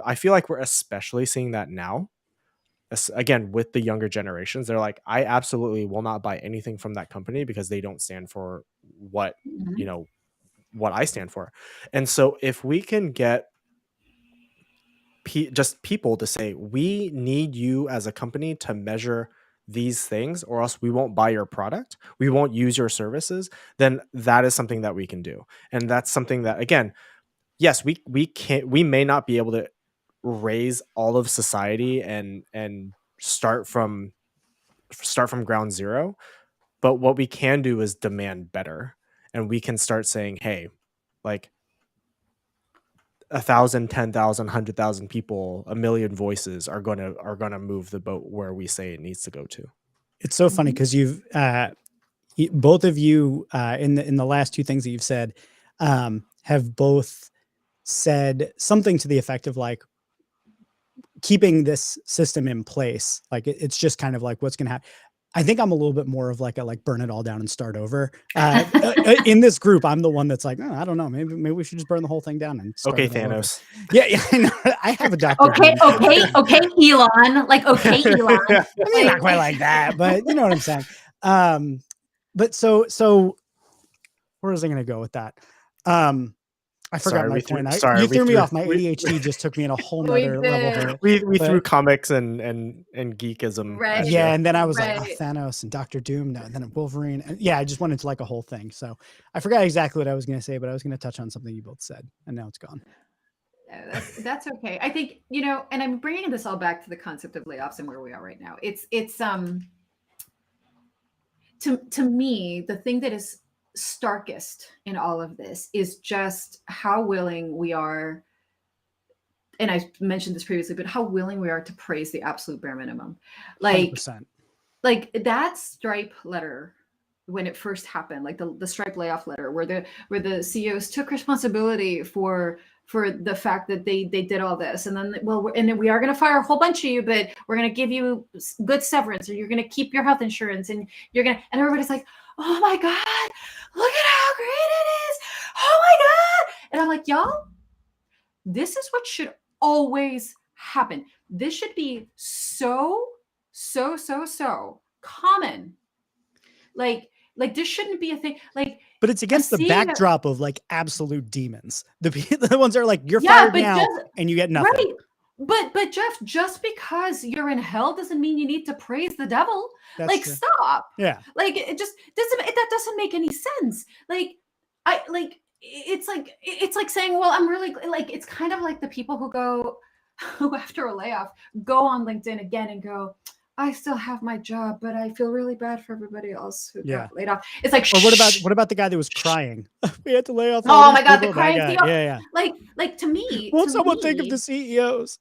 I feel like we're especially seeing that now. Again, with the younger generations, they're like, I absolutely will not buy anything from that company because they don't stand for what, you know, what I stand for. And so if we can get just people to say, we need you as a company to measure these things, or else we won't buy your product, we won't use your services, then that is something that we can do. And that's something that, again, yes, we may not be able to raise all of society and start from ground zero, but what we can do is demand better. And we can start saying, hey, like 1,000, 10,000, 100,000 people, a million voices are gonna move the boat where we say it needs to go to. It's so funny because you've both of you in the last two things that you've said have both said something to the effect of like keeping this system in place. Like it's just kind of like what's going to happen. I think I'm a little bit more of like a burn it all down and start over. In this group, I'm the one that's like, oh, I don't know, maybe we should just burn the whole thing down and start Okay, it all over. Thanos. Yeah, I know. I have a doctor. Okay, Elon. Like, okay, Elon. I mean, not quite like that, but you know what I'm saying. But so where was I going to go with that? I forgot my point. You threw me off. My ADHD just took me in a whole nother level. We threw comics and geekism. Right. Yeah, and then I was like, oh, Thanos and Doctor Doom, and then Wolverine. And yeah, I just went into like a whole thing. So I forgot exactly what I was going to say, but I was going to touch on something you both said, and now it's gone. That's okay. I think, and I'm bringing this all back to the concept of layoffs and where we are right now. It's to me, the thing that is starkest in all of this is just how willing we are, and I mentioned this previously, but how willing we are to praise the absolute bare minimum. Like 100%. Like that Stripe letter when it first happened, like the Stripe layoff letter, where the CEOs took responsibility for the fact that they did all this, and then then we are going to fire a whole bunch of you, but we're going to give you good severance, or you're going to keep your health insurance, and and everybody's like, oh my God, look at how great it is. Oh my God. And I'm like, y'all, this is what should always happen. This should be so common. Like this shouldn't be a thing. But it's against the backdrop of like absolute demons. The ones that are like, you're fired now and you get nothing. Right. But Jeff, just because you're in hell doesn't mean you need to praise the devil. That's true. Stop. Yeah. It just doesn't. That doesn't make any sense. It's like saying, well, I'm really it's kind of like the people who after a layoff go on LinkedIn again and go, I still have my job, but I feel really bad for everybody else who got laid off. It's like, or what about the guy that was crying? We had to lay off. Oh my God, the crying CEO. Yeah. Like to me. Won't someone think of the CEOs?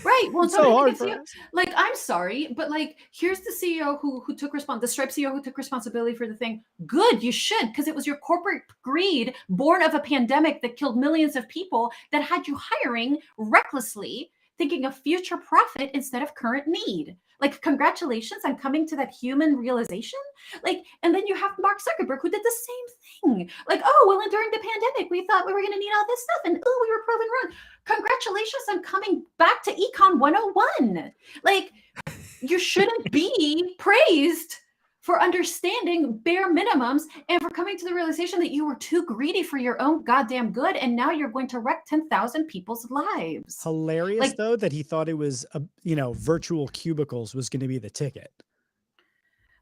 Right. Well, it's so hard for us. I'm sorry, but here's the CEO who took the Stripe CEO who took responsibility for the thing. Good, you should, because it was your corporate greed born of a pandemic that killed millions of people that had you hiring recklessly, thinking of future profit instead of current need. Congratulations on coming to that human realization. And then you have Mark Zuckerberg who did the same thing. During the pandemic, we thought we were going to need all this stuff, and we were proven wrong. Congratulations on coming back to Econ 101. You shouldn't be praised for understanding bare minimums and for coming to the realization that you were too greedy for your own goddamn good, and now you're going to wreck 10,000 people's lives. Hilarious, though, that he thought it was, virtual cubicles was going to be the ticket.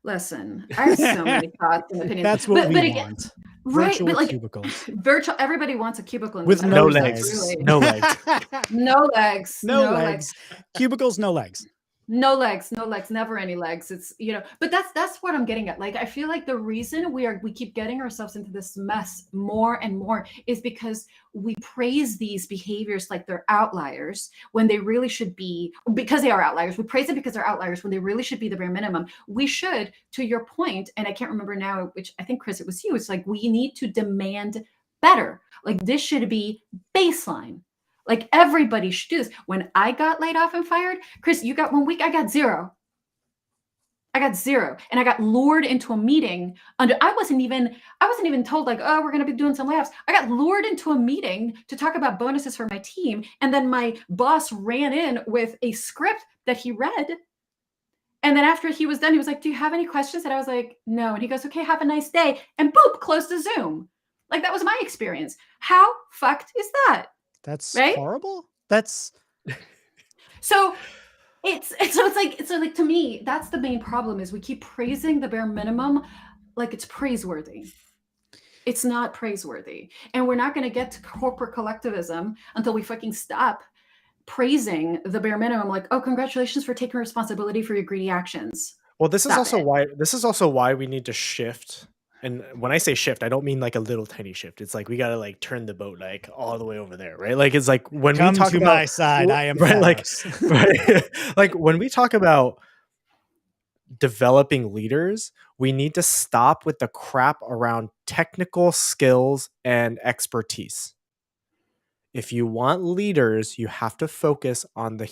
Listen, I have so many thoughts and opinions. That's what we want. Right, virtual cubicles. Everybody wants a cubicle with no legs. Really. No legs. No legs. No legs. Cubicles, no legs. No legs, never any legs. It's, but that's what I'm getting at. I feel like the reason we keep getting ourselves into this mess more and more is because we praise these behaviors like they're outliers when they really should be, because they are outliers. We praise them because they're outliers when they really should be the bare minimum. We should, to your point, and I can't remember now, which I think, Chris, it was you. It's we need to demand better. This should be baseline. Everybody should do this. When I got laid off and fired, Chris, you got 1 week, I got zero. And I got lured into a meeting I wasn't even told we're going to be doing some layoffs. I got lured into a meeting to talk about bonuses for my team. And then my boss ran in with a script that he read. And then after he was done, he was like, do you have any questions? And I was like, no. And he goes, okay, have a nice day. And boop, closed the Zoom. That was my experience. How fucked is that? That's right? horrible. That's So it's like to me, that's the main problem is we keep praising the bare minimum like it's praiseworthy. It's not praiseworthy. And we're not going to get to corporate collectivism until we fucking stop praising the bare minimum like, oh, congratulations for taking responsibility for your greedy actions. Well, this Stop it. is also why we need to shift. And when I say shift, I don't mean like a little tiny shift. It's like we gotta like turn the boat like all the way over there, right? Like it's like when we Come talk to about my side. I am right, like Thanos. right, like when we talk about developing leaders, we need to stop with the crap around technical skills and expertise. If you want leaders, you have to focus on the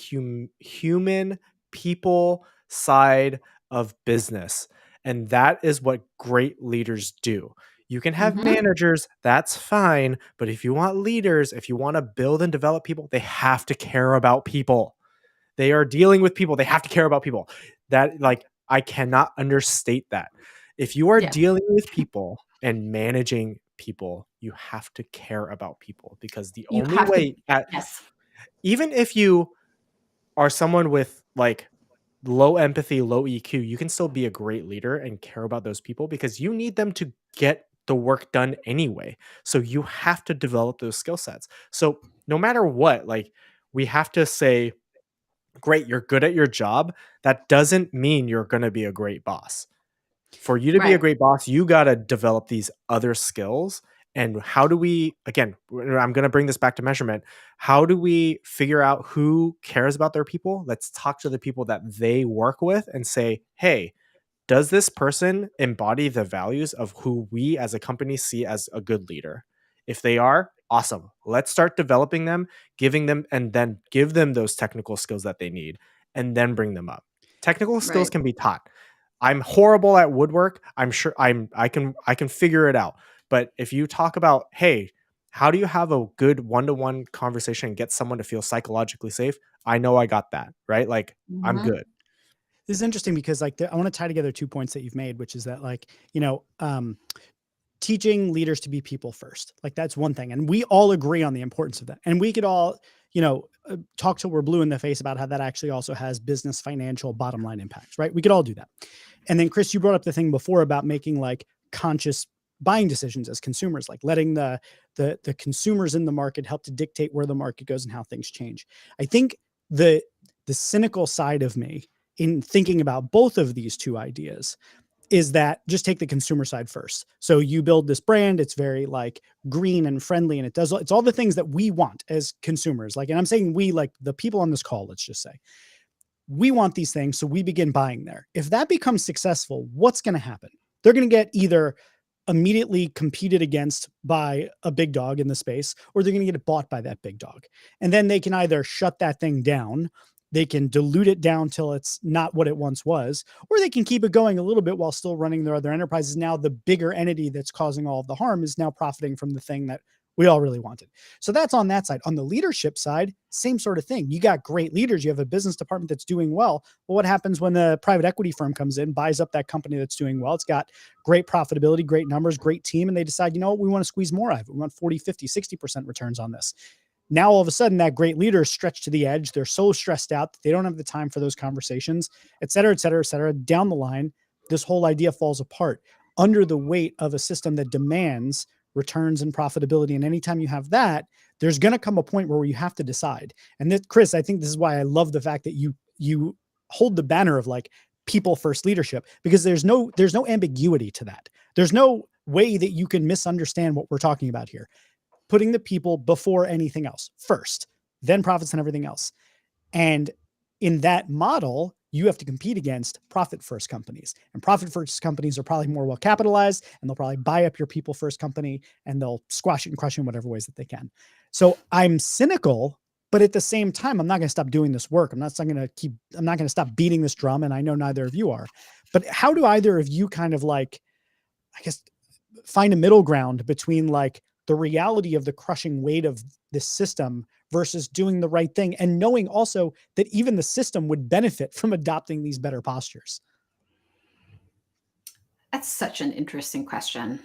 human people side of business. And that is what great leaders do. You can have Mhm. managers, that's fine. But if you want leaders, if you want to build and develop people, they have to care about people. They are dealing with people. They have to care about people. That, like, I cannot understate that. If you are Yeah. dealing with people and managing people, you have to care about people, because the You only have to, way yes. even if you are someone with like low empathy, low EQ, you can still be a great leader and care about those people because you need them to get the work done anyway. So you have to develop those skill sets. So no matter what, like, we have to say, great, you're good at your job. That doesn't mean you're going to be a great boss. For you to be a Right. great boss, you got to develop these other skills. And how do we, again, I'm going to bring this back to measurement. How do we figure out who cares about their people? Let's talk to the people that they work with and say, hey, does this person embody the values of who we as a company see as a good leader? If they are, awesome. Let's start developing them, giving them, and then give them those technical skills that they need, and then bring them up. Technical skills Right. can be taught. I'm horrible at woodwork. I'm sure I can figure it out. But if you talk about, hey, how do you have a good one-to-one conversation and get someone to feel psychologically safe? I know I got that, right? Like, I'm Mhm. good. This is interesting because like I want to tie together 2 points that you've made, which is that like, teaching leaders to be people first. Like that's one thing. And we all agree on the importance of that. And we could all, talk till we're blue in the face about how that actually also has business, financial, bottom line impacts, right? We could all do that. And then Chris, you brought up the thing before about making like conscious buying decisions as consumers, like letting the consumers in the market help to dictate where the market goes and how things change. I think the cynical side of me in thinking about both of these two ideas is that just take the consumer side first. So you build this brand, it's very like green and friendly, and it's all the things that we want as consumers. Like, and I'm saying we, like the people on this call, let's just say, we want these things. So we begin buying there. If that becomes successful, what's going to happen? They're going to get either immediately competed against by a big dog in the space, or they're going to get bought by that big dog. And then they can either shut that thing down, they can dilute it down till it's not what it once was, or they can keep it going a little bit while still running their other enterprises. Now the bigger entity that's causing all of the harm is now profiting from the thing that we all really wanted. So that's on that side. On the leadership side, same sort of thing. You got great leaders. You have a business department that's doing well. Well, what happens when the private equity firm comes in, buys up that company that's doing well? It's got great profitability, great numbers, great team. And they decide, you know what, we want to squeeze more out of it. We want 40, 50, 60% returns on this. Now, all of a sudden, that great leader is stretched to the edge. They're so stressed out that they don't have the time for those conversations, et cetera, et cetera, et cetera. Down the line, this whole idea falls apart under the weight of a system that demands returns and profitability. And anytime you have that, there's going to come a point where you have to decide. And that, Chris, I think this is why I love the fact that you hold the banner of like people first leadership, because there's no ambiguity to that. There's no way that you can misunderstand what we're talking about here. Putting the people before anything else first, then profits and everything else. And in that model, you have to compete against profit first companies, and profit first companies are probably more well capitalized, and they'll probably buy up your people first company and they'll squash it and crush it in whatever ways that they can. So I'm cynical, but at the same time, I'm not going to stop doing this work. I'm not going to stop beating this drum. And I know neither of you are, but how do either of you kind of like, I guess, find a middle ground between like the reality of the crushing weight of this system versus doing the right thing and knowing also that even the system would benefit from adopting these better postures? That's such an interesting question.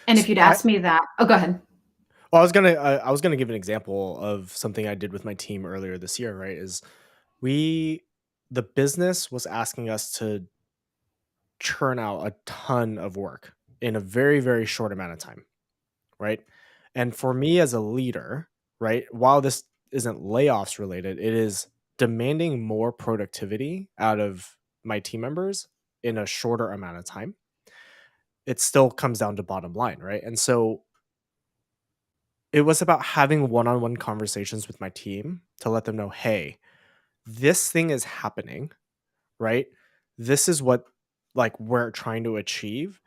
And if you'd asked me that, oh, go ahead. Well, I was gonna give an example of something I did with my team earlier this year, right? Is we the business was asking us to churn out a ton of work in a very, very short amount of time, right? And for me as a leader, right, while this isn't layoffs related, it is demanding more productivity out of my team members in a shorter amount of time. It still comes down to bottom line, right? And so it was about having one-on-one conversations with my team to let them know, hey, this thing is happening, right? This is what like we're trying to achieve.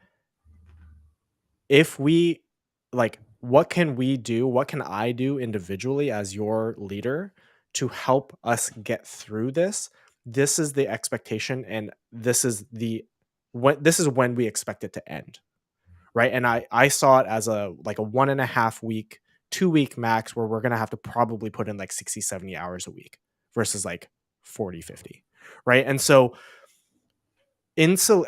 If we like, what can we do? What can I do individually as your leader to help us get through this? This is the expectation, and this is when we expect it to end, right? And I saw it as a like a 1.5 week, 2 week max, where we're gonna have to probably put in like 60, 70 hours a week versus like 40, 50, right? And so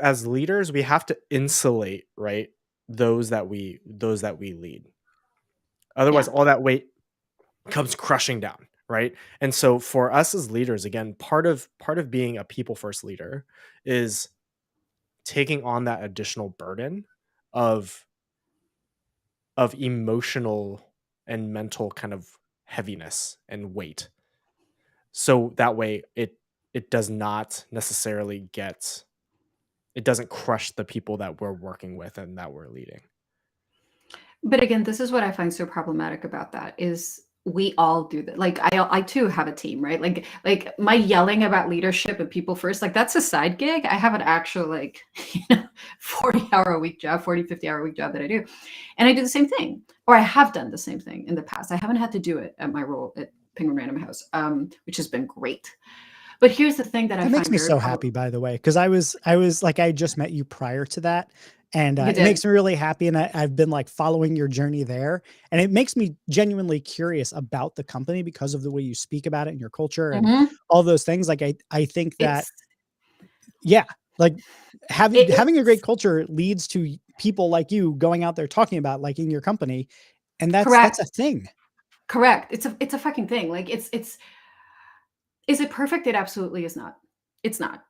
as leaders, we have to insulate, right, those that we lead. Otherwise, Yeah. all that weight comes crushing down, right? And so for us as leaders, again, part of being a people first leader is taking on that additional burden of emotional and mental kind of heaviness and weight. So that way it does not necessarily it doesn't crush the people that we're working with and that we're leading. But again, this is what I find so problematic about that is we all do that. Like I too have a team, right? Like my yelling about leadership and people first, like that's a side gig. I have an actual like, 40-hour a week job, 40, 50-hour a week job that I do. And I do the same thing. Or I have done the same thing in the past. I haven't had to do it at my role at Penguin Random House, which has been great. But here's the thing that I That makes find me very so happy, by the way, because I was like, I just met you prior to that. And you it did. makes me really happy. And I've been like following your journey there. And it makes me genuinely curious about the company because of the way you speak about it and your culture and Mhm. all those things. Like, I think that, It's yeah, like having a great it's culture leads to people like you going out there talking about like in your company. And that's correct. a thing. Correct. It's a fucking thing. Like it's is it perfect? It absolutely is not. It's not.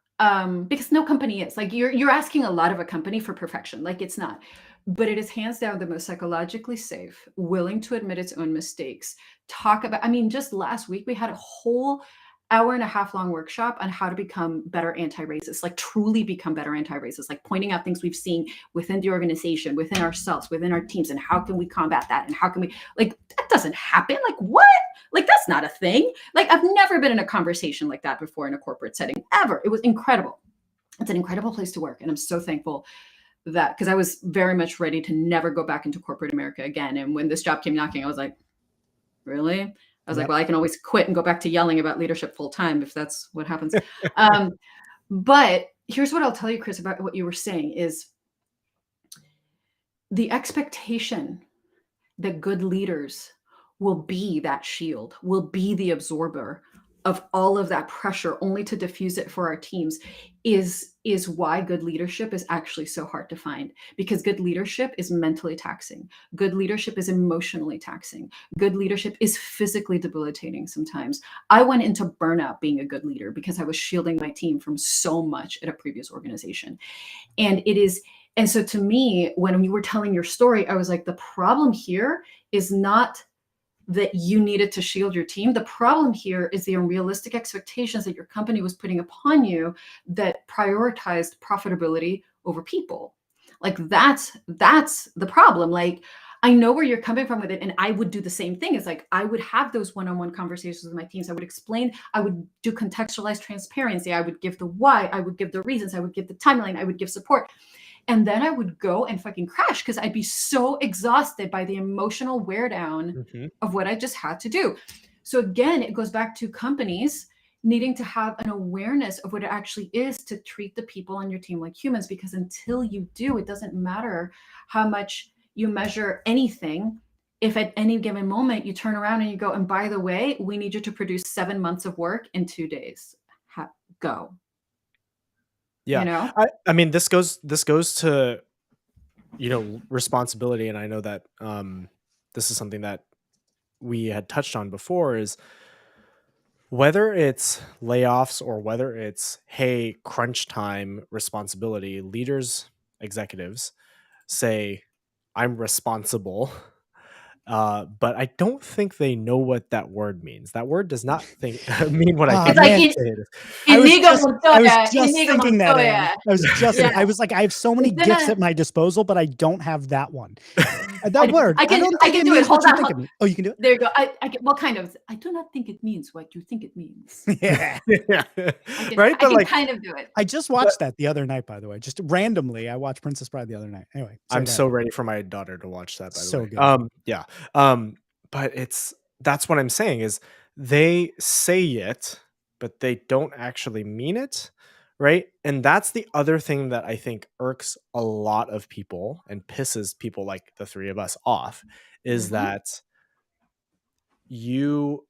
Because no company is. Like you're asking a lot of a company for perfection. Like it's not. But it is hands down the most psychologically safe, willing to admit its own mistakes. Talk about, I mean, just last week we had a whole hour and a half long workshop on how to become better anti-racist, like truly become better anti-racist, like pointing out things we've seen within the organization, within ourselves, within our teams, and how can we combat that? And how can we, like, that doesn't happen. Like, what? Like, that's not a thing. Like, I've never been in a conversation like that before in a corporate setting, ever. It was incredible. It's an incredible place to work. And I'm so thankful that, because I was very much ready to never go back into corporate America again. And when this job came knocking, I was like, really? I was like, Yep. well, I can always quit and go back to yelling about leadership full time if that's what happens. Um, but here's what I'll tell you, Chris, about what you were saying is the expectation that good leaders will be that shield, will be the absorber of all of that pressure only to diffuse it for our teams is why good leadership is actually so hard to find, because good leadership is mentally taxing, good leadership is emotionally taxing, good leadership is physically debilitating. Sometimes I went into burnout being a good leader because I was shielding my team from so much at a previous organization. And it is, and so to me, when you were telling your story, I was like, the problem here is not that you needed to shield your team. The problem here is the unrealistic expectations that your company was putting upon you that prioritized profitability over people. Like that's the problem. Like I know where you're coming from with it, and I would do the same thing. It's like I would have those one-on-one conversations with my teams. I would explain, I would do contextualized transparency. I would give the why, I would give the reasons, I would give the timeline, I would give support. And then I would go and fucking crash because I'd be so exhausted by the emotional wear down Mhm. of what I just had to do. So again, it goes back to companies needing to have an awareness of what it actually is to treat the people on your team like humans, because until you do, it doesn't matter how much you measure anything. If at any given moment you turn around and you go, and by the way, we need you to produce 7 months of work in 2 days. Go, you Yeah. know? I mean, this goes to, responsibility, and I know that this is something that we had touched on before, is whether it's layoffs or whether it's, hey, crunch time responsibility, leaders, executives say, I'm responsible. But I don't think they know what that word means. That word does not mean what I Ah, think It's like man. it is. I was inigo just Montoya, thinking that, Anne. Yeah. I was like, I have so many It's gifts gonna- at my disposal, but I don't have that one. That word, I I can don't think it do it. means what Hold you on. think it means. Oh, you can do it? There you go. What kind of? I do not think it means what you think it means. Yeah. Yeah. I Right? But can like, kind of do it. I just watched that the other night, by the way. Just randomly, I watched Princess Bride the other night. Anyway, I'm say so that. ready for my daughter to watch that, by the So way. good. Yeah. But that's what I'm saying is they say it, but they don't actually mean it. Right. And that's the other thing that I think irks a lot of people and pisses people like the three of us off is Mhm. that you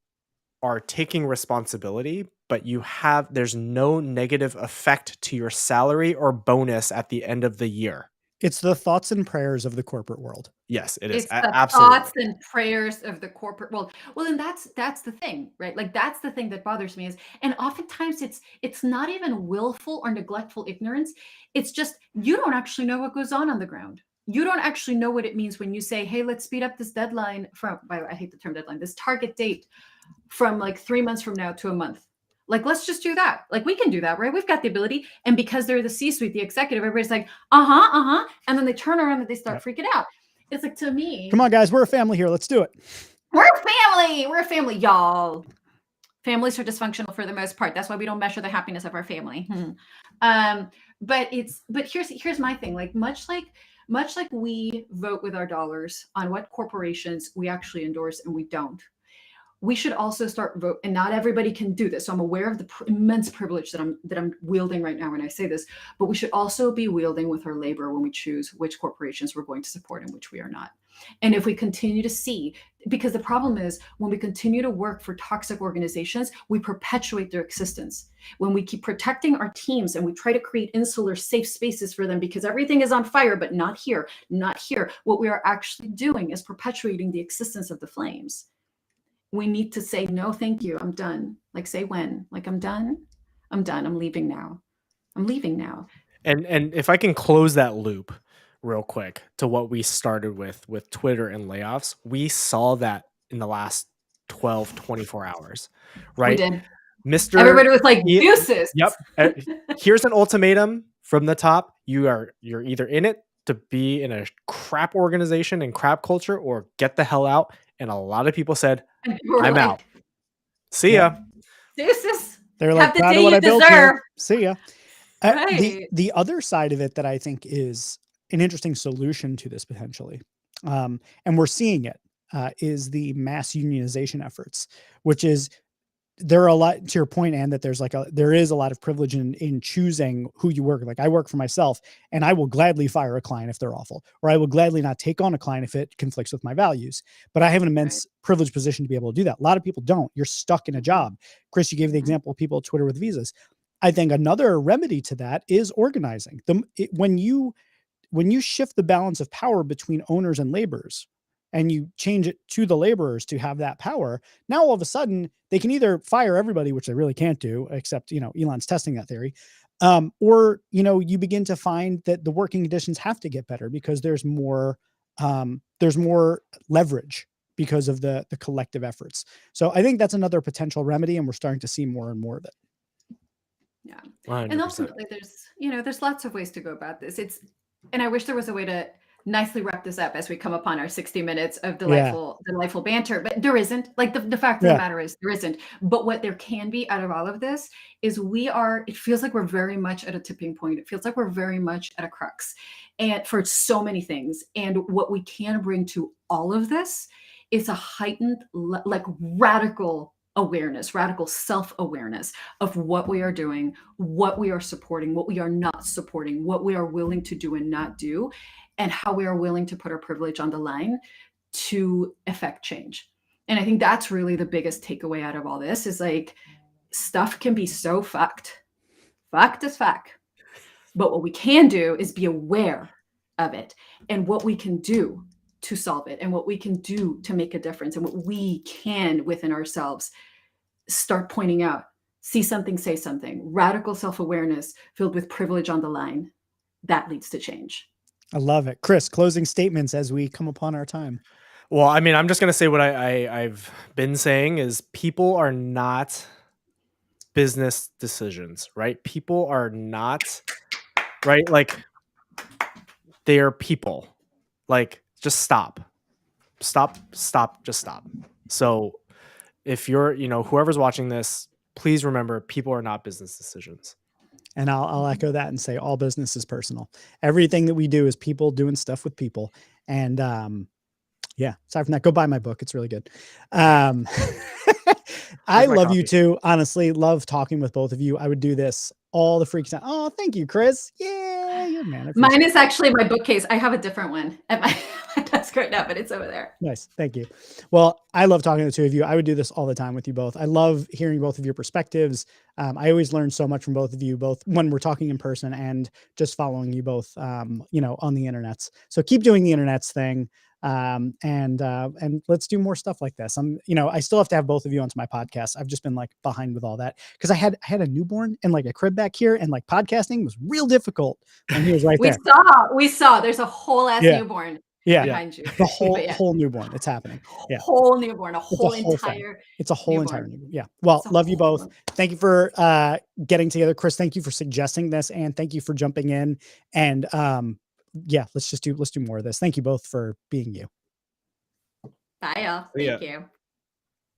are taking responsibility, but there's no negative effect to your salary or bonus at the end of the year. It's the thoughts and prayers of the corporate world. Yes, it is. It's the Absolutely. thoughts and prayers of the corporate world. Well, and that's the thing, right? Like that's the thing that bothers me is, and oftentimes it's not even willful or neglectful ignorance. It's just you don't actually know what goes on the ground. You don't actually know what it means when you say, "Hey, let's speed up this deadline from." By the way, I hate the term deadline. This target date from like 3 months from now to a month. Like, let's just do that. Like, we can do that, right? We've got the ability. And because they're the C-suite, the executive, everybody's like, uh-huh. And then they turn around and they start freaking out. It's like, to me, Come on, guys, we're a family here. Let's do it. we're a family. We're a family, y'all. Families are dysfunctional for the most part. That's why we don't measure the happiness of our family. But here's my thing. Like much like we vote with our dollars on what corporations we actually endorse and we don't, we should also start vote. And not everybody can do this. So I'm aware of the immense privilege that I'm wielding right now when I say this. But we should also be wielding with our labor when we choose which corporations we're going to support and which we are not. And if we continue to see, because the problem is when we continue to work for toxic organizations, we perpetuate their existence. When we keep protecting our teams and we try to create insular safe spaces for them because everything is on fire, but not here, not here, what we are actually doing is perpetuating the existence of the flames. We need to say, no, thank you. I'm done. Like say when, like I'm done. I'm leaving now. I'm leaving now. And if I can close that loop real quick to what we started with Twitter and layoffs, we saw that in the last 12, 24 hours, right? We did. Mr. Everybody was like, deuces. Yep. Here's an ultimatum from the top. You're either in it to be in a crap organization and crap culture or get the hell out. And a lot of people said, I'm out. See ya. Deuces. They're like, proud of what I built here. See ya. The other side of it that I think is an interesting solution to this potentially, and we're seeing it, is the mass unionization efforts, which is there are a lot to your point, Anne, that there is a lot of privilege in choosing who you work. Like I work for myself and I will gladly fire a client if they're awful, or I will gladly not take on a client if it conflicts with my values, but I have an immense privileged position to be able to do that. A lot of people don't. You're stuck in a job. Chris, you gave the example of people at Twitter with visas. I think another remedy to that is organizing them. When you shift the balance of power between owners and laborers, and you change it to the laborers to have that power, now all of a sudden they can either fire everybody, which they really can't do, except, Elon's testing that theory. Or, you begin to find that the working conditions have to get better because there's more leverage because of the collective efforts. So I think that's another potential remedy, and we're starting to see more and more of it. Yeah. 100%. And ultimately there's lots of ways to go about this. And I wish there was a way to nicely wrap this up as we come upon our 60 minutes of delightful banter, but there isn't. Like the fact of the matter is there isn't. But what there can be out of all of this is it feels like we're very much at a tipping point. It feels like we're very much at a crux and for so many things. And what we can bring to all of this is a heightened, like radical awareness, radical self-awareness of what we are doing, what we are supporting, what we are not supporting, what we are willing to do and not do, and how we are willing to put our privilege on the line to affect change. And I think that's really the biggest takeaway out of all this is like stuff can be so fucked as fuck. But what we can do is be aware of it. And what we can do to solve it and what we can do to make a difference and what we can within ourselves start pointing out. See something, say something. Radical self-awareness filled with privilege on the line. That leads to change. I love it. Chris, closing statements as we come upon our time. Well, I mean, I'm just going to say what I've been saying is people are not business decisions, right? People are not, right? Like, they are people. Like, just stop. Just stop. So if you're, whoever's watching this, please remember people are not business decisions. And I'll echo that and say all business is personal. Everything that we do is people doing stuff with people. And yeah, aside from that, go buy my book. It's really good. I love you too. Honestly, love talking with both of you. I would do this all the freaking time. Oh, thank you, Chris. Yeah, you're a man. Mine is actually my bookcase. I have a different one at my desk right now, but it's over there. Nice. Thank you. Well, I love talking to the two of you. I would do this all the time with you both. I love hearing both of your perspectives. I always learn so much from both of you, both when we're talking in person and just following you both, on the internets. So keep doing the internets thing. And let's do more stuff like this. I still have to have both of you onto my podcast. I've just been like behind with all that because I had a newborn and like a crib back here, and like podcasting was real difficult when he was right there. We saw there's a whole ass newborn behind you. The whole newborn. It's happening. Yeah. Whole newborn, it's a whole entire newborn. Yeah. Well, love you both. Thank you for getting together. Chris, thank you for suggesting this, and thank you for jumping in. And yeah, let's do more of this. Thank you both for being you. Bye, y'all. Thank you.